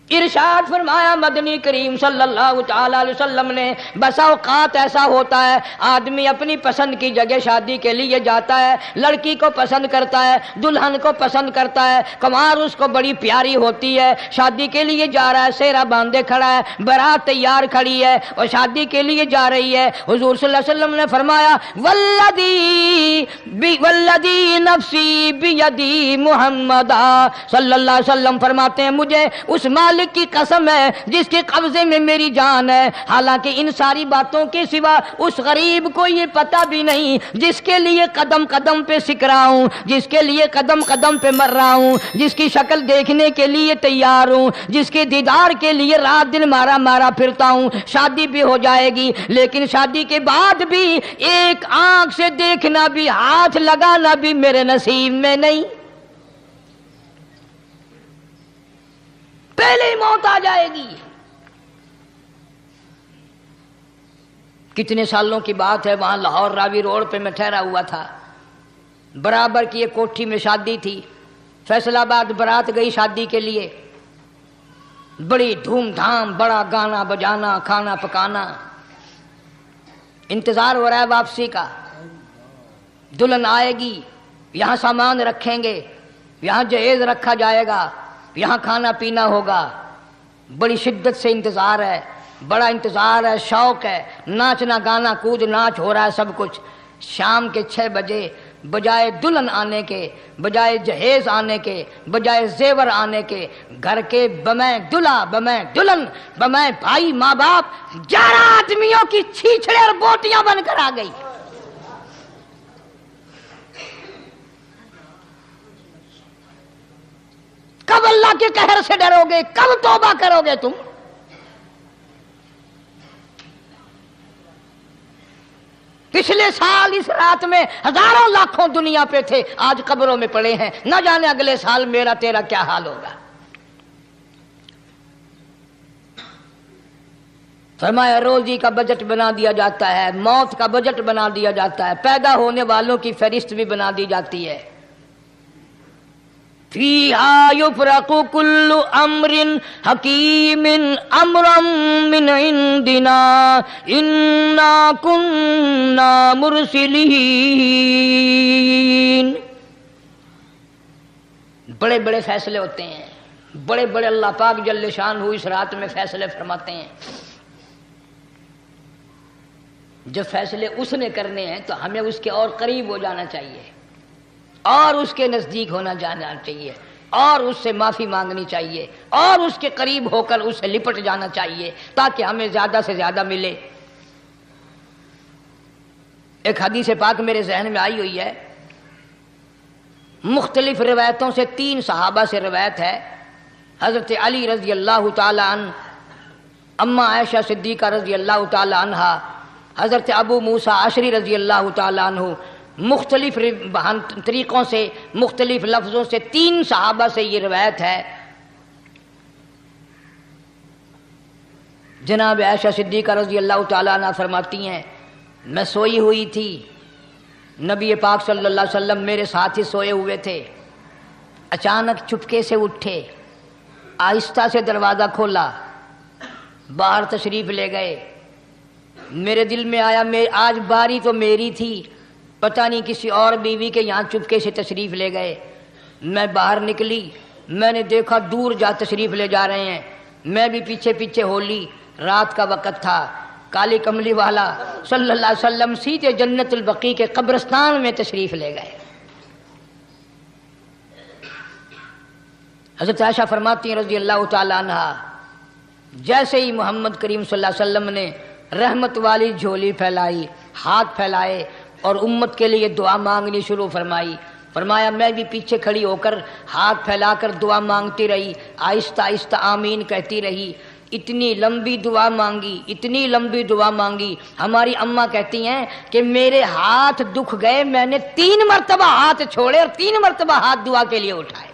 ارشاد فرمایا مدنی کریم صلی اللہ تعالی علیہ وسلم نے، بسا اوقات ایسا ہوتا ہے آدمی اپنی پسند کی جگہ شادی کے لیے جاتا ہے، لڑکی کو پسند کرتا ہے، دلہن کو پسند کرتا ہے، کمار اس کو بڑی پیاری ہوتی ہے، شادی کے لیے جا رہا ہے، سہرا باندھے کھڑا ہے، بارات تیار کھڑی ہے اور شادی کے لیے جا رہی ہے. حضور صلی اللہ علیہ وسلم نے فرمایا والذی نفسی بیدی محمد صلی اللہ علیہ وسلم فرماتے ہیں مجھے اس مالک کی قسم ہے جس کے قبضے میں میری جان ہے. حالانکہ ان ساری باتوں کے سوا اس غریب کو یہ پتہ بھی نہیں جس کے لیے قدم قدم پہ سکھ رہا ہوں، جس کے لیے قدم قدم پہ مر رہا ہوں، جس کی شکل دیکھنے کے لیے تیار ہوں، جس کے دیدار کے لیے رات دن مارا مارا پھرتا ہوں. شادی بھی ہو جائے گی لیکن شادی کے بعد بھی ایک آنکھ سے دیکھنا بھی، ہاتھ لگانا بھی میرے نصیب میں نہیں. پہلے ہی موت آ جائے گی. کتنے سالوں کی بات ہے، وہاں لاہور راوی روڈ پہ میں ٹھہرا ہوا تھا، برابر کی ایک کوٹھی میں شادی تھی. فیصل آباد برات گئی شادی کے لیے، بڑی دھوم دھام، بڑا گانا بجانا، کھانا پکانا، انتظار ہو رہا ہے واپسی کا. دلہن آئے گی، یہاں سامان رکھیں گے، یہاں جہیز رکھا جائے گا، یہاں کھانا پینا ہوگا. بڑی شدت سے انتظار ہے، بڑا انتظار ہے، شوق ہے، ناچنا گانا کود ناچ ہو رہا ہے سب کچھ. شام کے 6 بجے بجائے دلہن آنے کے، بجائے جہیز آنے کے، بجائے زیور آنے کے، گھر کے بمیں دلہا، بمیں دلہن، بمیں بھائی ماں باپ 11 آدمیوں کی چھیچڑے اور بوٹیاں بن کر آ گئی. کب اللہ کے قہر سے ڈرو گے؟ کب توبہ کرو گے تم؟ پچھلے سال اس رات میں ہزاروں لاکھوں دنیا پہ تھے، آج قبروں میں پڑے ہیں. نہ جانے اگلے سال میرا تیرا کیا حال ہوگا. فرمایا روزی کا بجٹ بنا دیا جاتا ہے، موت کا بجٹ بنا دیا جاتا ہے، پیدا ہونے والوں کی فہرست بھی بنا دی جاتی ہے۔ فیہا یفرق کل امر حکیم امرا من عندنا انا کننا مرسلین۔ بڑے بڑے فیصلے ہوتے ہیں، بڑے بڑے اللہ پاک جل شان اس رات میں فیصلے فرماتے ہیں۔ جب فیصلے اس نے کرنے ہیں تو ہمیں اس کے اور قریب ہو جانا چاہیے، اور اس کے نزدیک ہونا جانا چاہیے، اور اس سے معافی مانگنی چاہیے، اور اس کے قریب ہو کر اس سے لپٹ جانا چاہیے تاکہ ہمیں زیادہ سے زیادہ ملے۔ ایک حدیث پاک میرے ذہن میں آئی ہوئی ہے، مختلف روایتوں سے 3 صحابہ سے روایت ہے، حضرت علی رضی اللہ تعالی عنہ، اماں عائشہ صدیقہ رضی اللہ تعالی عنہا، حضرت ابو موسیٰ اشعری رضی اللہ تعالی عنہ، مختلف طریقوں سے مختلف لفظوں سے 3 صحابہ سے یہ روایت ہے۔ جناب عائشہ صدیقہ رضی اللہ تعالی عنہ فرماتی ہیں میں سوئی ہوئی تھی، نبی پاک صلی اللہ علیہ وسلم میرے ساتھ ہی سوئے ہوئے تھے، اچانک چپکے سے اٹھے، آہستہ سے دروازہ کھولا، باہر تشریف لے گئے۔ میرے دل میں آیا آج باری تو میری تھی، پتہ نہیں کسی اور بیوی کے یہاں چپکے سے تشریف لے گئے۔ میں باہر نکلی، میں نے دیکھا دور جا تشریف لے جا رہے ہیں، میں بھی پیچھے پیچھے ہو لی۔ رات کا وقت تھا، کالی کملی والا صلی اللہ علیہ وسلم سیدھے جنت البقیع کے قبرستان میں تشریف لے گئے۔ حضرت عائشہ فرماتی ہیں رضی اللہ تعالی عنہا، جیسے ہی محمد کریم صلی اللہ علیہ وسلم نے رحمت والی جھولی پھیلائی، ہاتھ پھیلائے اور امت کے لیے دعا مانگنی شروع فرمائی، فرمایا میں بھی پیچھے کھڑی ہو کر ہاتھ پھیلا کر دعا مانگتی رہی، آہستہ آہستہ آمین کہتی رہی۔ اتنی لمبی دعا مانگی، اتنی لمبی دعا مانگی، ہماری اماں کہتی ہیں کہ میرے ہاتھ دکھ گئے، میں نے 3 مرتبہ ہاتھ چھوڑے اور 3 مرتبہ ہاتھ دعا کے لیے اٹھائے۔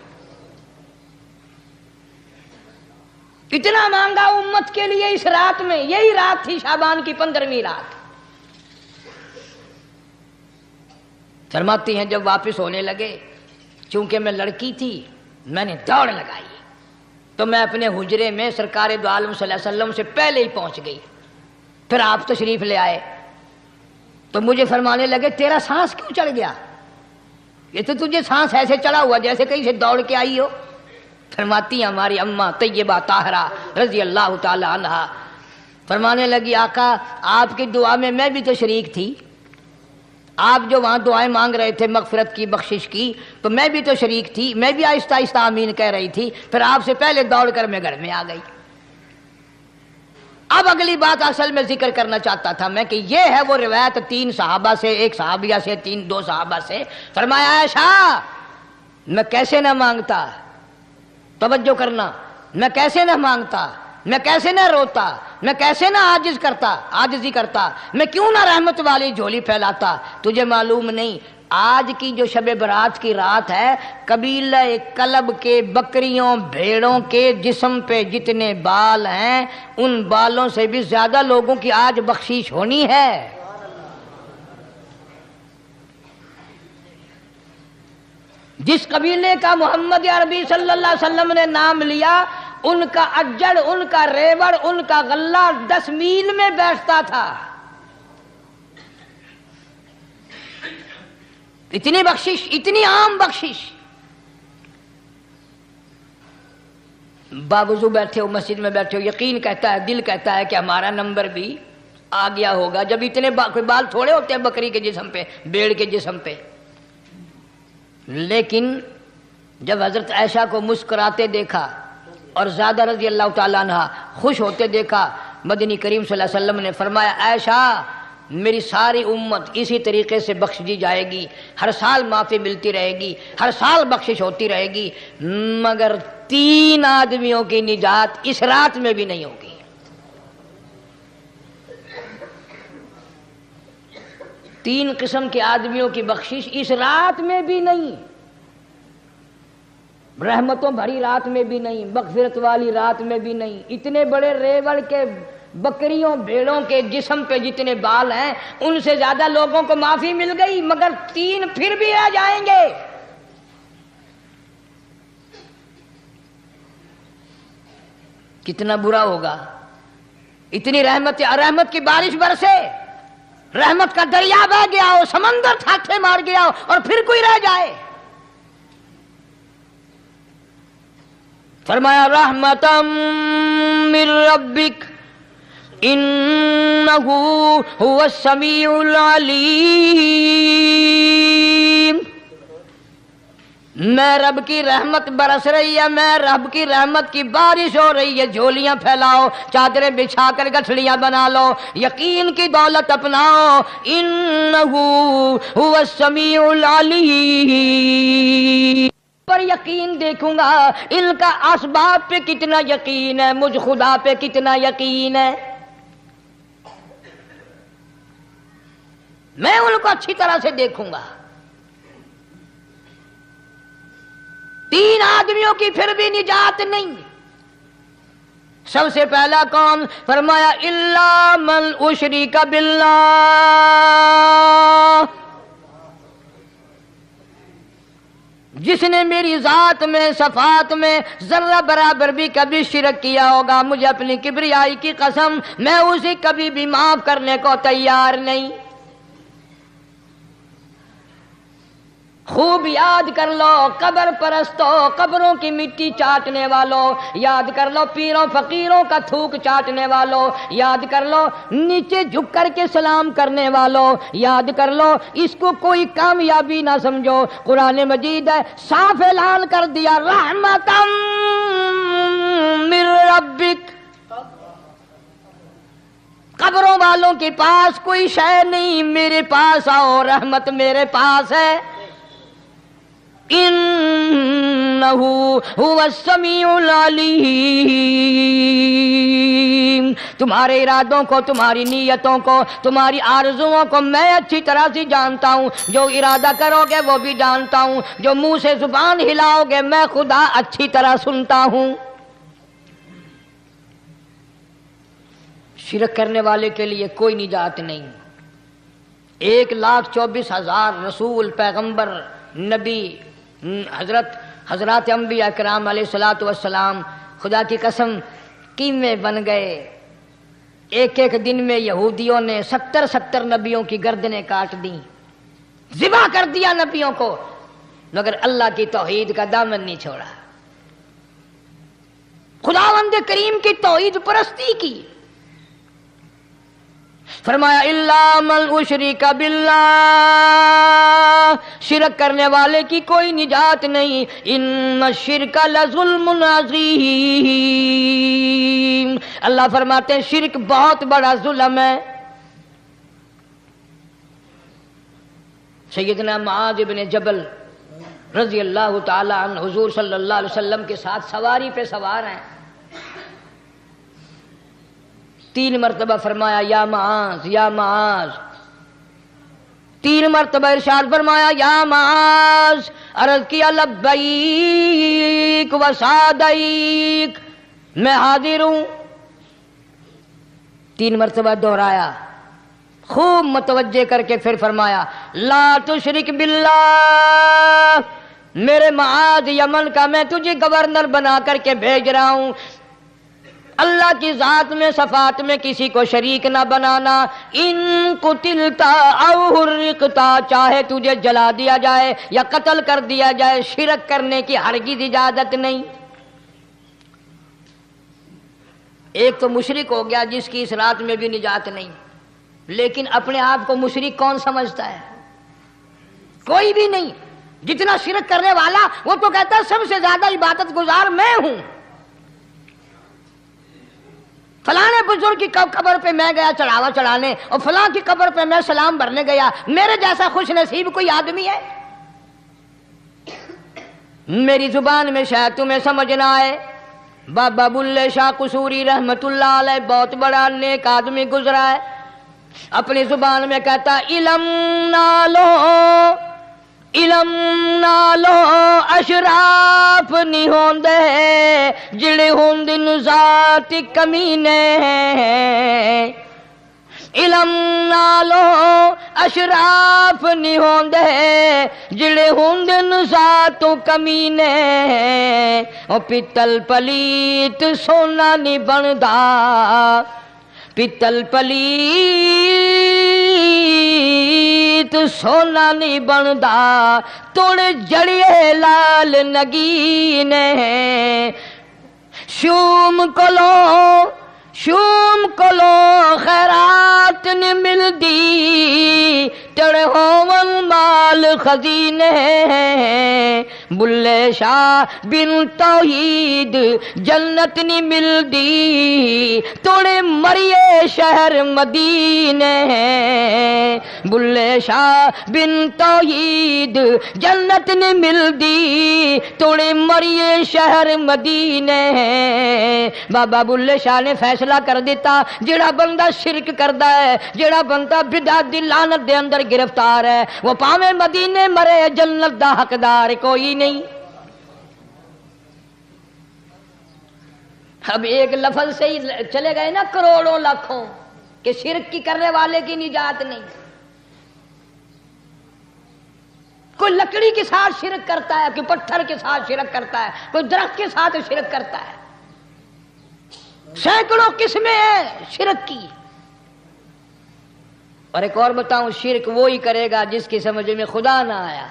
اتنا مانگا امت کے لیے اس رات میں، یہی رات تھی شعبان کی 15ویں رات۔ فرماتی ہیں جب واپس ہونے لگے، چونکہ میں لڑکی تھی میں نے دوڑ لگائی تو میں اپنے حجرے میں سرکار دو عالم صلی اللہ علیہ وسلم سے پہلے ہی پہنچ گئی۔ پھر آپ تشریف لے آئے تو مجھے فرمانے لگے تیرا سانس کیوں چڑھ گیا؟ یہ تو تجھے سانس ایسے چڑھا ہوا جیسے کہیں سے دوڑ کے آئی ہو۔ فرماتی ہیں ہماری اماں طیبہ طاہرہ رضی اللہ تعالی عنہا، فرمانے لگی آقا آپ کی دعا میں بھی تو شریک تھی، آپ جو وہاں دعائیں مانگ رہے تھے مغفرت کی بخشش کی تو میں بھی تو شریک تھی، میں بھی آہستہ آہستہ آمین کہہ رہی تھی، پھر آپ سے پہلے دوڑ کر میں گھر میں آ گئی۔ اب اگلی بات اصل میں ذکر کرنا چاہتا تھا میں کہ یہ ہے وہ روایت 3 صحابہ سے، ایک صحابیہ سے، 2 صحابہ سے۔ فرمایا عائشہ میں کیسے نہ مانگتا، توجہ کرنا، میں کیسے نہ مانگتا، میں کیسے نہ روتا، میں کیسے نہ عاجزی کرتا، میں کیوں نہ رحمت والی جھولی پھیلاتا۔ تجھے معلوم نہیں آج کی جو شب برات کی رات ہے، قبیلہ کلب کے بکریوں بھیڑوں کے جسم پہ جتنے بال ہیں ان بالوں سے بھی زیادہ لوگوں کی آج بخشش ہونی ہے۔ جس قبیلے کا محمد عربی صلی اللہ علیہ وسلم نے نام لیا، ان کا اجڑ، ان کا ریوڑ، ان کا غلہ 10 میل میں بیٹھتا تھا۔ اتنی بخشش، اتنی عام بخشش۔ باوضو بیٹھے ہو، مسجد میں بیٹھے ہو، یقین کہتا ہے، دل کہتا ہے کہ ہمارا نمبر بھی آ گیا ہوگا، جب اتنے بال تھوڑے ہوتے ہیں بکری کے جسم پہ، بھیڑ کے جسم پہ۔ لیکن جب حضرت عائشہ کو مسکراتے دیکھا اور زیادہ رضی اللہ تعالیٰ عنہ خوش ہوتے دیکھا، مدنی کریم صلی اللہ علیہ وسلم نے فرمایا عائشہ میری ساری امت اسی طریقے سے بخش دی جائے گی، ہر سال معافی ملتی رہے گی، ہر سال بخشش ہوتی رہے گی، مگر 3 آدمیوں کی نجات اس رات میں بھی نہیں ہوگی۔ 3 قسم کے آدمیوں کی بخشش اس رات میں بھی نہیں، رحمتوں بھری رات میں بھی نہیں، مغفرت والی رات میں بھی نہیں۔ اتنے بڑے ریوڑ کے بکریوں بھیڑوں کے جسم پہ جتنے بال ہیں ان سے زیادہ لوگوں کو معافی مل گئی، مگر 3 پھر بھی رہ جائیں گے۔ کتنا برا ہوگا، اتنی رحمت کی بارش برسے، رحمت کا دریا بہ گیا ہو، سمندر تھاٹھے مار گیا ہو اور پھر کوئی رہ جائے۔ فرمایا رحمتا من ربک انہ هو السمیع العلیم۔ میں رب کی رحمت برس رہی ہے، میں رب کی رحمت کی بارش ہو رہی ہے، جھولیاں پھیلاؤ، چادریں بچھا کر گٹھڑیاں بنا لو، یقین کی دولت اپناؤ، انہ هو السمیع العلیم۔ پر یقین دیکھوں گا ان کا اسباب پہ کتنا یقین ہے، مجھ خدا پہ کتنا یقین ہے، میں ان کو اچھی طرح سے دیکھوں گا۔ 3 آدمیوں کی پھر بھی نجات نہیں۔ سب سے پہلا کون؟ فرمایا الا من اشرک باللہ، جس نے میری ذات میں صفات میں ذرہ برابر بھی کبھی شرک کیا ہوگا، مجھے اپنی کبریائی کی قسم میں اسے کبھی بھی معاف کرنے کو تیار نہیں۔ خوب یاد کر لو قبر پرستوں، قبروں کی مٹی چاٹنے والوں، یاد کر لو پیروں فقیروں کا تھوک چاٹنے والوں، یاد کر لو نیچے جھک کر کے سلام کرنے والوں، یاد کر لو اس کو کوئی کامیابی نہ سمجھو۔ قرآن مجید ہے صاف اعلان کر دیا رحمتم من ربک، قبروں والوں کے پاس کوئی شے نہیں، میرے پاس آؤ، رحمت میرے پاس ہے۔ انہ هو السمیع العلیم، تمہارے ارادوں کو، تمہاری نیتوں کو، تمہاری آرزوؤں کو میں اچھی طرح سے جانتا ہوں، جو ارادہ کرو گے وہ بھی جانتا ہوں، جو منہ سے زبان ہلاؤ گے میں خدا اچھی طرح سنتا ہوں۔ شرک کرنے والے کے لیے کوئی نجات نہیں۔ 1,24,000 رسول، پیغمبر، نبی، حضرات انبیاء کرام علیہ الصلوۃ والسلام خدا کی قسم قیمے بن گئے۔ ایک دن میں یہودیوں نے 70 نبیوں کی گردنیں کاٹ دیں، ذبح کر دیا نبیوں کو، مگر اللہ کی توحید کا دامن نہیں چھوڑا، خداوند کریم کی توحید پرستی کی۔ فرمایا الا من اشرک باللہ، شرک کرنے والے کی کوئی نجات نہیں، ان الشرک لظلم عظیم، اللہ فرماتے ہیں شرک بہت بڑا ظلم ہے۔ سیدنا معاذ بن جبل رضی اللہ تعالی عنہ حضور صلی اللہ علیہ وسلم کے ساتھ سواری پہ سوار ہیں، 3 مرتبہ فرمایا یا معاذ یا معاذ، 3 مرتبہ ارشاد فرمایا یا معاذ، عرض کیا لبیک و سعدیک، میں حاضر ہوں، 3 مرتبہ دہرایا، خوب متوجہ کر کے پھر فرمایا لا تشرک باللہ، میرے معاذ یمن کا میں تجھے گورنر بنا کر کے بھیج رہا ہوں، اللہ کی ذات میں صفات میں کسی کو شریک نہ بنانا، ان قتلتا او حرقتا، چاہے تجھے جلا دیا جائے یا قتل کر دیا جائے، شرک کرنے کی ہرگز اجازت نہیں۔ ایک تو مشرک ہو گیا جس کی اس رات میں بھی نجات نہیں، لیکن اپنے آپ کو مشرک کون سمجھتا ہے؟ کوئی بھی نہیں۔ جتنا شرک کرنے والا وہ تو کہتا ہے سب سے زیادہ عبادت گزار میں ہوں، فلاں بزرگ کی قبر پہ میں گیا چڑھاوا چڑھانے اور فلاں کی قبر پہ میں سلام بھرنے گیا، میرے جیسا خوش نصیب کوئی آدمی ہے؟ میری زبان میں شاید تمہیں سمجھ نہ آئے، بابا بلے شاہ قصوری رحمت اللہ علیہ بہت بڑا نیک آدمی گزرا ہے، اپنی زبان میں کہتا علم نہ لو علم نالو اشراف نہیں ہوندے جڑے ہوندن ذات کمینے علم نالو اشراف نہیں ہوندے جڑے ہوندن ذات کمینے او پتل پلیت سونا نہیں بندا پتل پلیت سونا نہیں بندا توڑ جڑیے لال نگینے شوم کلو خیرات نہیں ملدی تڑے ہوون مال خزینے بلے شاہ بن توحید جنت نہیں ملدی توڑے مریے شہر مدینے بلے شاہ بن توحید جنت نہیں ملدی توڑے مریے شہر مدینے بابا بلے شاہ نے فیصلہ کر دیتا جڑا بندہ شرک کردا ہے جڑا بندہ بدعت دی لعنت دے اندر گرفتار ہے وہ پاویں مدینے مرے جنت دا حقدار کوئی نہیں۔ اب ایک لفظ سے ہی چلے گئے نا کروڑوں لاکھوں کہ شرک کی کرنے والے کی نجات نہیں۔ کوئی لکڑی کے ساتھ شرک کرتا ہے، کوئی پتھر کے ساتھ شرک کرتا ہے، کوئی درخت کے ساتھ شرک کرتا ہے، سینکڑوں قسمیں ہیں شرک کی۔ اور ایک اور بتاؤں، شرک وہی کرے گا جس کی سمجھ میں خدا نہ آیا،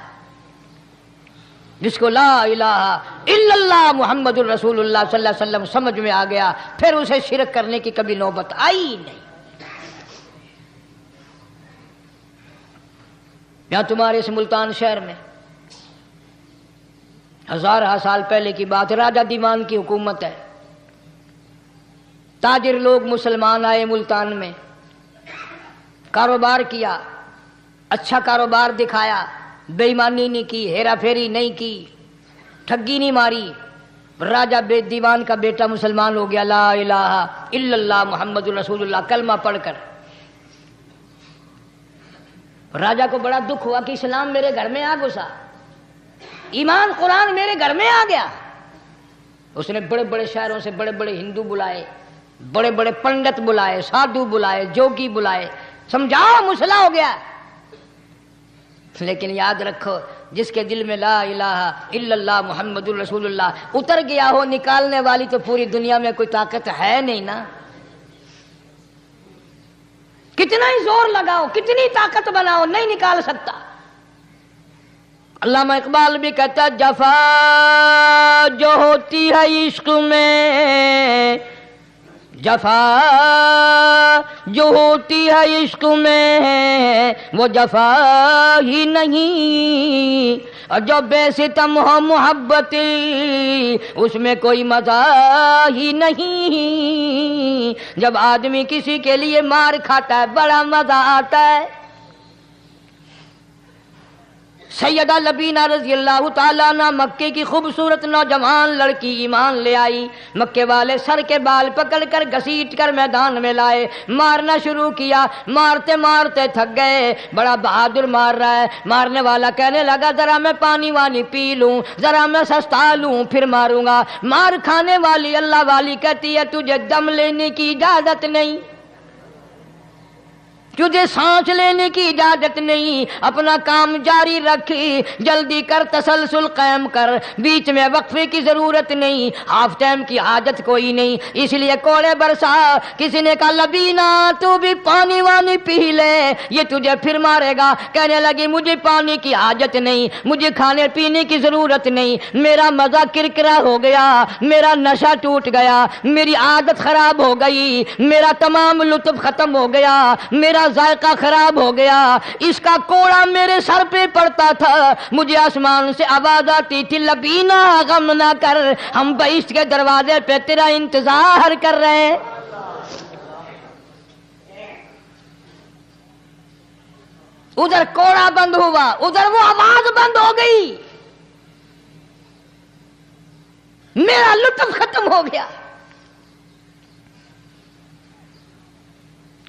جس کو لا الہ الا اللہ محمد الرسول اللہ صلی اللہ علیہ وسلم سمجھ میں آ گیا، پھر اسے شرک کرنے کی کبھی نوبت آئی نہیں۔ یہاں تمہارے اس ملتان شہر میں ہزارہ سال پہلے کی بات، راجہ دیوان کی حکومت ہے، تاجر لوگ مسلمان آئے ملتان میں، کاروبار کیا، اچھا کاروبار دکھایا، بے ایمانی نہیں کی، ہیرا پھیری نہیں کی، ٹھگی نہیں ماری۔ راجہ دیوان کا بیٹا مسلمان ہو گیا، لا الہ الا اللہ محمد رسول اللہ کلمہ پڑھ کر۔ راجہ کو بڑا دکھ ہوا کہ اسلام میرے گھر میں آ گھسا، ایمان قرآن میرے گھر میں آ گیا۔ اس نے بڑے بڑے شہروں سے بڑے بڑے ہندو بلائے، بڑے بڑے پنڈت بلائے، سادھو بلائے، جوگی بلائے، سمجھاؤ مسئلہ ہو گیا۔ لیکن یاد رکھو، جس کے دل میں لا الہ الا اللہ محمد الرسول اللہ اتر گیا ہو، نکالنے والی تو پوری دنیا میں کوئی طاقت ہے نہیں نا۔ کتنا ہی زور لگاؤ، کتنی طاقت بناؤ، نہیں نکال سکتا۔ علامہ اقبال بھی کہتا جفا جو ہوتی ہے عشق میں، جفا جو ہوتی ہے عشق میں وہ جفا ہی نہیں، اور جو بے ستم ہو محبت اس میں کوئی مزہ ہی نہیں۔ جب آدمی کسی کے لیے مار کھاتا ہے بڑا مزہ آتا ہے۔ سیدہ لبینہ رضی اللہ تعالیٰ عنہ مکے کی خوبصورت نوجوان لڑکی ایمان لے آئی، مکے والے سر کے بال پکڑ کر گھسیٹ کر میدان میں لائے، مارنا شروع کیا، مارتے مارتے تھک گئے، بڑا بہادر مار رہا ہے۔ مارنے والا کہنے لگا ذرا میں پانی وانی پی لوں، ذرا میں سستا لوں پھر ماروں گا۔ مار کھانے والی اللہ والی کہتی ہے تجھے دم لینے کی اجازت نہیں، تجھے سانس لینے کی اجازت نہیں، اپنا کام جاری رکھ، جلدی کر، تسلسل قائم کر، بیچ میں وقفے کی ضرورت نہیں، ہاف ٹائم کی حاجت کوئی نہیں۔ اس لیے کوڑے برسا۔ کسی نے کہا لبینہ تو بھی پانی وانی پی لے، یہ تجھے پھر مارے گا۔ کہنے لگی مجھے پانی کی حاجت نہیں، مجھے کھانے پینے کی ضرورت نہیں، میرا مزہ کرکرا ہو گیا، میرا نشہ ٹوٹ گیا، میری عادت خراب ہو گئی، میرا تمام لطف ختم ہو گیا، میرا ذائقہ خراب ہو گیا۔ اس کا کوڑا میرے سر پہ پڑتا تھا، مجھے آسمان سے آواز آتی تھی لبینہ غم نہ کر، ہم بہشت کے دروازے پہ تیرا انتظار کر رہے ہیں۔ ادھر کوڑا بند ہوا، ادھر وہ آواز بند ہو گئی، میرا لطف ختم ہو گیا۔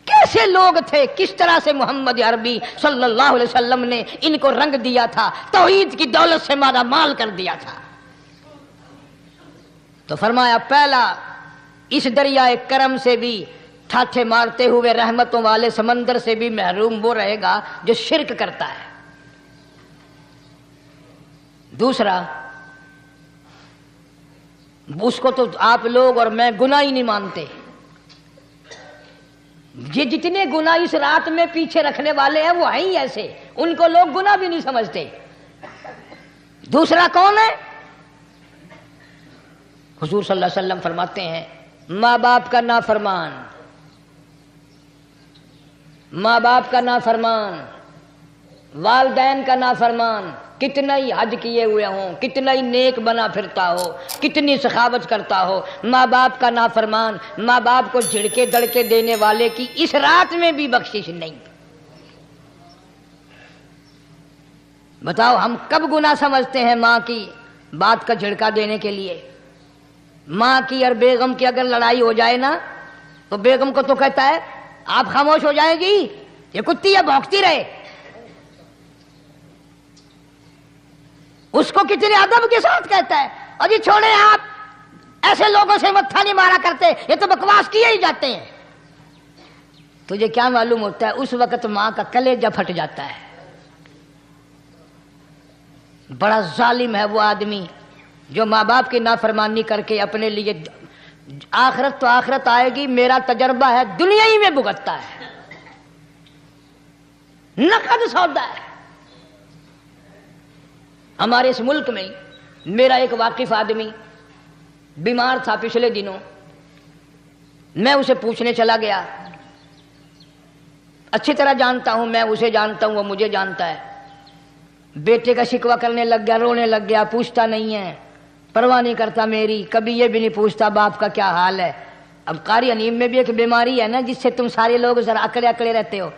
کیسے کیسے لوگ تھے، کس طرح سے محمد عربی صلی اللہ علیہ وسلم نے ان کو رنگ دیا تھا، توحید کی دولت سے مالا مال کر دیا تھا۔ تو فرمایا پہلا اس دریائے کرم سے بھی ٹھاٹھے مارتے ہوئے رحمتوں والے سمندر سے بھی محروم وہ رہے گا جو شرک کرتا ہے۔ دوسرا، اس کو تو آپ لوگ اور میں گناہ ہی نہیں مانتے، یہ جتنے گناہ اس رات میں پیچھے رکھنے والے ہیں وہ ہیں ہی ایسے، ان کو لوگ گناہ بھی نہیں سمجھتے۔ دوسرا کون ہے؟ حضور صلی اللہ علیہ وسلم فرماتے ہیں ماں باپ کا نافرمان، ماں باپ کا نافرمان، والدین کا نافرمان، کتنا ہی حج کیے ہوئے ہوں، کتنا ہی نیک بنا پھرتا ہو، کتنی سخاوت کرتا ہو، ماں باپ کا نافرمان، ماں باپ کو جھڑکے دڑکے دینے والے کی اس رات میں بھی بخشش نہیں۔ بتاؤ ہم کب گناہ سمجھتے ہیں ماں کی بات کا جھڑکا دینے کے لیے؟ ماں کی اور بیگم کی اگر لڑائی ہو جائے نا تو بیگم کو تو کہتا ہے آپ خاموش ہو جائیں گی، یہ کتی ہے بھونکتی رہے۔ اس کو کتنے ادب کے ساتھ کہتا ہے اور یہ چھوڑے آپ ایسے لوگوں سے متھا نہیں مارا کرتے، یہ تو بکواس کیے ہی جاتے ہیں۔ تجھے کیا معلوم ہوتا ہے اس وقت ماں کا کلیجہ پھٹ جاتا ہے۔ بڑا ظالم ہے وہ آدمی جو ماں باپ کی نافرمانی کر کے اپنے لیے آخرت تو آخرت آئے گی، میرا تجربہ ہے دنیا ہی میں بھگتتا ہے، نقد سودا ہے۔ ہمارے اس ملک میں میرا ایک واقف آدمی بیمار تھا پچھلے دنوں، میں اسے پوچھنے چلا گیا، اچھی طرح جانتا ہوں، میں اسے جانتا ہوں، وہ مجھے جانتا ہے۔ بیٹے کا شکوہ کرنے لگ گیا، رونے لگ گیا، پوچھتا نہیں ہے، پرواہ نہیں کرتا میری، کبھی یہ بھی نہیں پوچھتا باپ کا کیا حال ہے۔ اب قاری انیم میں بھی ایک بیماری ہے نا جس سے تم سارے لوگ ذرا اکڑے اکڑے رہتے ہو،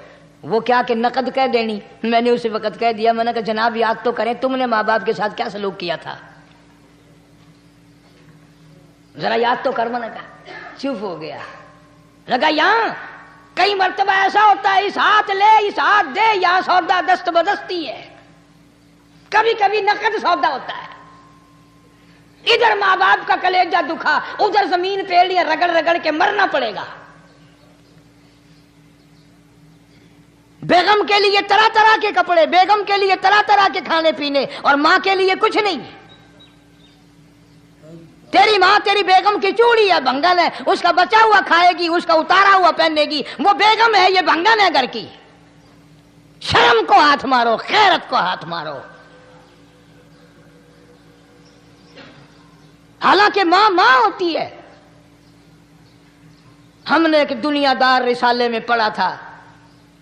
وہ کیا کہ نقد کہہ دینی۔ میں نے اسی وقت کہہ دیا، میں نے کہا جناب یاد تو کریں تم نے ماں باپ کے ساتھ کیا سلوک کیا تھا، ذرا یاد تو کر۔ میں نے کہا چپ ہو گیا، لگا یہاں کئی مرتبہ ایسا ہوتا ہے اس ہاتھ لے اس ہاتھ دے، یہاں سودا دست بدستی ہے، کبھی کبھی نقد سودا ہوتا ہے۔ ادھر ماں باپ کا کلیجہ دکھا، ادھر زمین پیڑیاں رگڑ رگڑ کے مرنا پڑے گا۔ بیگم کے لیے طرح طرح کے کپڑے، بیگم کے لیے طرح طرح کے کھانے پینے، اور ماں کے لیے کچھ نہیں۔ تیری ماں تیری بیگم کی چوڑی ہے، بھنگن ہے، اس کا بچا ہوا کھائے گی، اس کا اتارا ہوا پہنے گی، وہ بیگم ہے، یہ بھنگن ہے گھر کی۔ شرم کو ہاتھ مارو، غیرت کو ہاتھ مارو۔ حالانکہ ماں ماں ہوتی ہے۔ ہم نے ایک دنیا دار رسالے میں پڑھا تھا،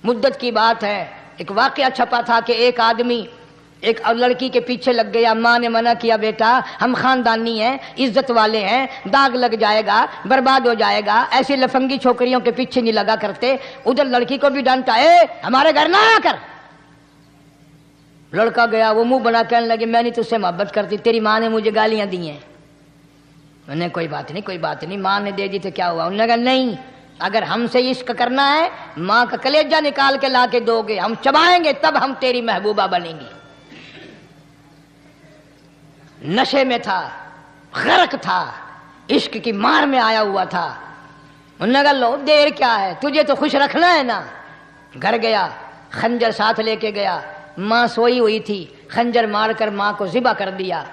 مدت کی بات ہے، ایک واقعہ چھپا تھا کہ ایک آدمی ایک لڑکی کے پیچھے لگ گیا، ماں نے منع کیا بیٹا ہم خاندانی ہیں، عزت والے ہیں، داغ لگ جائے گا، برباد ہو جائے گا، ایسی لفنگی چھوکریوں کے پیچھے نہیں لگا کرتے۔ ادھر لڑکی کو بھی ڈانٹا، اے ہمارے گھر نہ آ کر۔ لڑکا گیا، وہ منہ بنا کہنے لگے میں نہیں تجھ سے محبت کرتی، تیری ماں نے مجھے گالیاں دی ہیں۔ میں نے کوئی بات نہیں کوئی بات نہیں، ماں نے دے دی تو کیا ہوا؟ انہوں نے کہا نہیں، اگر ہم سے عشق کرنا ہے ماں کا کلیجہ نکال کے لا کے دو گے، ہم چبائیں گے تب ہم تیری محبوبہ بنیں گی۔ نشے میں تھا، غرق تھا، عشق کی مار میں آیا ہوا تھا۔ انہوں نے کہا لو دیر کیا ہے، تجھے تو خوش رکھنا ہے نا۔ گھر گیا، خنجر ساتھ لے کے گیا، ماں سوئی ہوئی تھی، خنجر مار کر ماں کو ذبح کر دیا،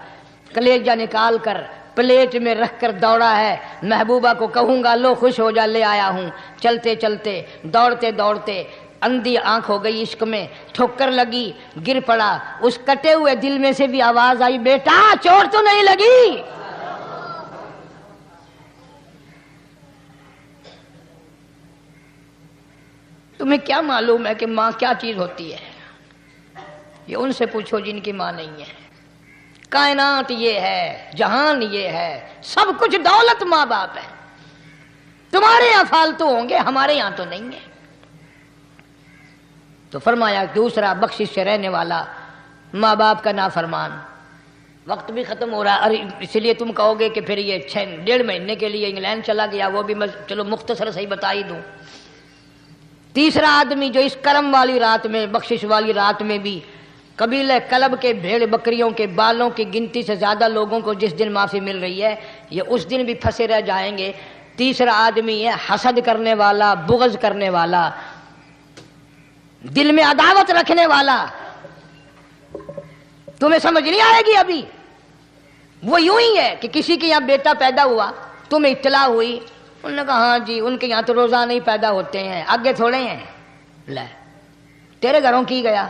کلیجہ نکال کر پلیٹ میں رکھ کر دوڑا ہے، محبوبہ کو کہوں گا لو خوش ہو جا، لے آیا ہوں۔ چلتے چلتے دوڑتے دوڑتے اندھی آنکھ ہو گئی عشق میں، ٹھوکر لگی، گر پڑا، اس کٹے ہوئے دل میں سے بھی آواز آئی بیٹا چوٹ تو نہیں لگی؟ تمہیں کیا معلوم ہے کہ ماں کیا چیز ہوتی ہے؟ یہ ان سے پوچھو جن کی ماں نہیں ہے۔ کائنات یہ ہے، جہان یہ ہے، سب کچھ دولت ماں باپ ہے۔ تمہارے یہاں فالتو ہوں گے، ہمارے یہاں تو نہیں ہے۔ تو فرمایا دوسرا بخشش سے رہنے والا ماں باپ کا نافرمان۔ وقت بھی ختم ہو رہا ہے، اس لیے تم کہو گے کہ پھر یہ 1.5 مہینے کے لیے انگلینڈ چلا گیا، وہ بھی میں چلو مختصر صحیح بتا ہی دوں۔ تیسرا آدمی جو اس کرم والی رات میں، بخشش والی رات میں بھی قبیلہ کلب کے بھیڑ بکریوں کے بالوں کی گنتی سے زیادہ لوگوں کو جس دن معافی مل رہی ہے، یہ اس دن بھی پھنسے رہ جائیں گے۔ تیسرا آدمی ہے حسد کرنے والا، بغض کرنے والا، دل میں عداوت رکھنے والا۔ تمہیں سمجھ نہیں آئے گی ابھی، وہ یوں ہی ہے کہ کسی کے یہاں بیٹا پیدا ہوا، تمہیں اطلاع ہوئی، انہوں نے کہا ہاں جی ان کے یہاں تو روزانہ ہی پیدا ہوتے ہیں، آگے تھوڑے ہیں، لے تیرے گھروں کی گیا،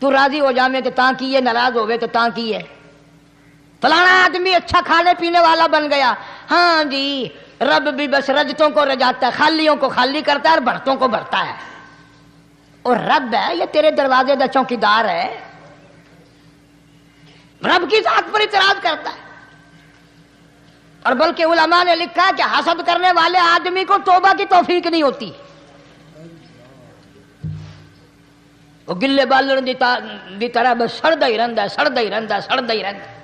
تو راضی ہو جا میں تو تاں کی ہے، ناراض ہوئے تو تاں کی ہے۔ فلانا آدمی اچھا کھانے پینے والا بن گیا، ہاں جی رب بھی بس رجتوں کو رجاتا ہے، خالیوں کو خالی کرتا ہے اور بھرتوں کو بھرتا ہے، اور رب ہے یہ تیرے دروازے دا چوکیدار ہے، رب کی ذات پر اعتراض کرتا ہے۔ اور بلکہ علماء نے لکھا ہے کہ حسد کرنے والے آدمی کو توبہ کی توفیق نہیں ہوتی، وہ گلے بالن دی طرح بس سڑدا ہی رہندا ہے، سڑدا ہی رہندا ہے، سڑدا ہی رہندا ہے،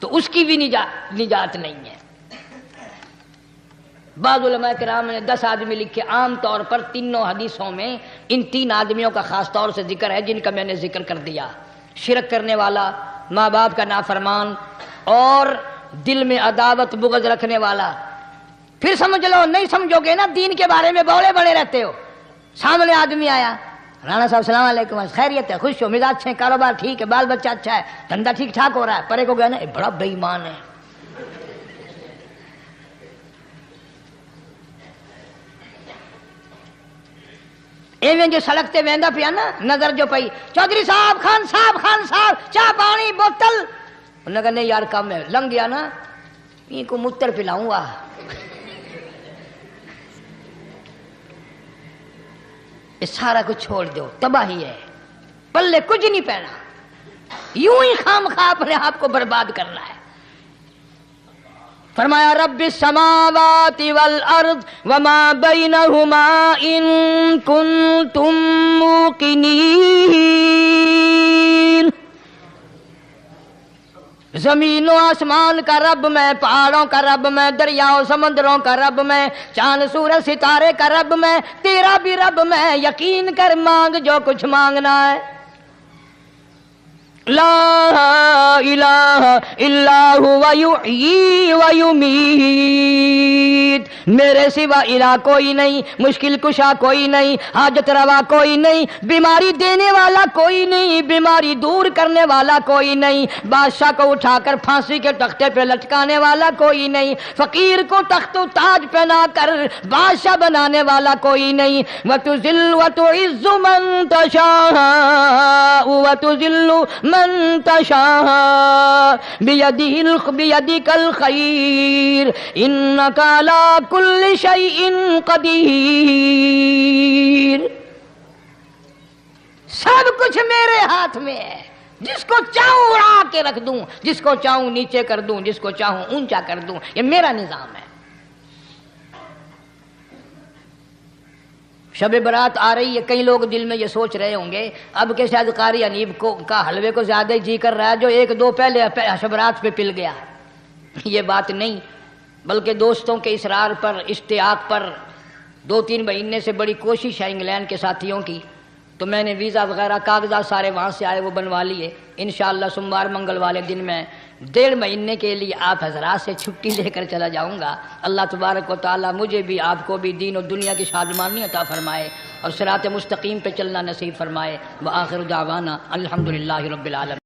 تو اس کی بھی نجات نہیں ہے۔ بعض علماء کرام نے 10 آدمی لکھے، عام طور پر تینوں حدیثوں میں ان 3 آدمیوں کا خاص طور سے ذکر ہے جن کا میں نے ذکر کر دیا، شرک کرنے والا، ماں باپ کا نافرمان، اور دل میں عداوت بغض رکھنے والا۔ پھر سمجھ لو، نہیں سمجھو گے نا دین کے بارے میں بولے بڑے رہتے ہو۔ سامنے آدمی آیا، رانا صاحب السلام علیکم، خیریت ہے، خوش ہو، مزاج اچھے، کاروبار ٹھیک ہے، بال بچہ اچھا ہے، دھندا ٹھیک ٹھاک ہو رہا ہے، پرے کو گیا نا بڑا بے ایمان ہے، ایویں جو سڑک تے ویندا پیا نا، نظر جو پئی، چودھری صاحب، خان صاحب چاہ پانی بوتل، انہوں نے کہا نہیں یار کم ہے، لنگ گیا نا ان کو متر پلاؤں گا۔ یہ سارا کچھ چھوڑ دو، تباہی ہے، پلے کچھ نہیں پہنا، یوں ہی خام خواہ اپنے آپ کو برباد کرنا ہے۔ فرمایا رب السماوات والارض وما بینہما ان کنتم موقنین، زمین و آسمان کا رب میں، پہاڑوں کا رب میں، دریاؤں سمندروں کا رب میں، چاند سورج ستارے کا رب میں، تیرا بھی رب میں، یقین کر مانگ جو کچھ مانگنا ہے۔ لا الہ الا هو یحیی و یمیت، میرے سوا الہ کوئی نہیں، مشکل کشا کوئی نہیں، حاجت روا کوئی نہیں، بیماری دینے والا کوئی نہیں، بیماری دور کرنے والا کوئی نہیں، بادشاہ کو اٹھا کر پھانسی کے تختے پہ لٹکانے والا کوئی نہیں، فقیر کو تخت و تاج پہنا کر بادشاہ بنانے والا کوئی نہیں۔ وتذل وتعز من تشاء وتذل من تشاء بیدک الخیر انک علی کل شیء قدیر، سب کچھ میرے ہاتھ میں ہے، جس کو چاہوں اڑا کے رکھ دوں، جس کو چاہوں نیچے کر دوں، جس کو چاہوں اونچا کر دوں، یہ میرا نظام ہے۔ شب برات آ رہی ہے، کئی لوگ دل میں یہ سوچ رہے ہوں گے اب کہ شاید قاری انیب کا حلوے کو زیادہ ہی جی کر رہا ہے جو 1-2 پہلے شب برات پہ پل گیا۔ یہ بات نہیں، بلکہ دوستوں کے اصرار پر، اشتیاق پر 2-3 مہینے سے بڑی کوشش ہے انگلینڈ کے ساتھیوں کی، تو میں نے ویزا وغیرہ کاغذات سارے وہاں سے آئے وہ بنوا لیے، انشاءاللہ سوموار منگل والے دن میں 1.5 مہینے کے لیے آپ حضرات سے چھٹی لے کر چلا جاؤں گا۔ اللہ تبارک و تعالیٰ مجھے بھی آپ کو بھی دین و دنیا کی شادمانی عطا فرمائے اور صراط مستقیم پہ چلنا نصیب فرمائے۔ وآخر دعوانا الحمدللہ رب العالمین۔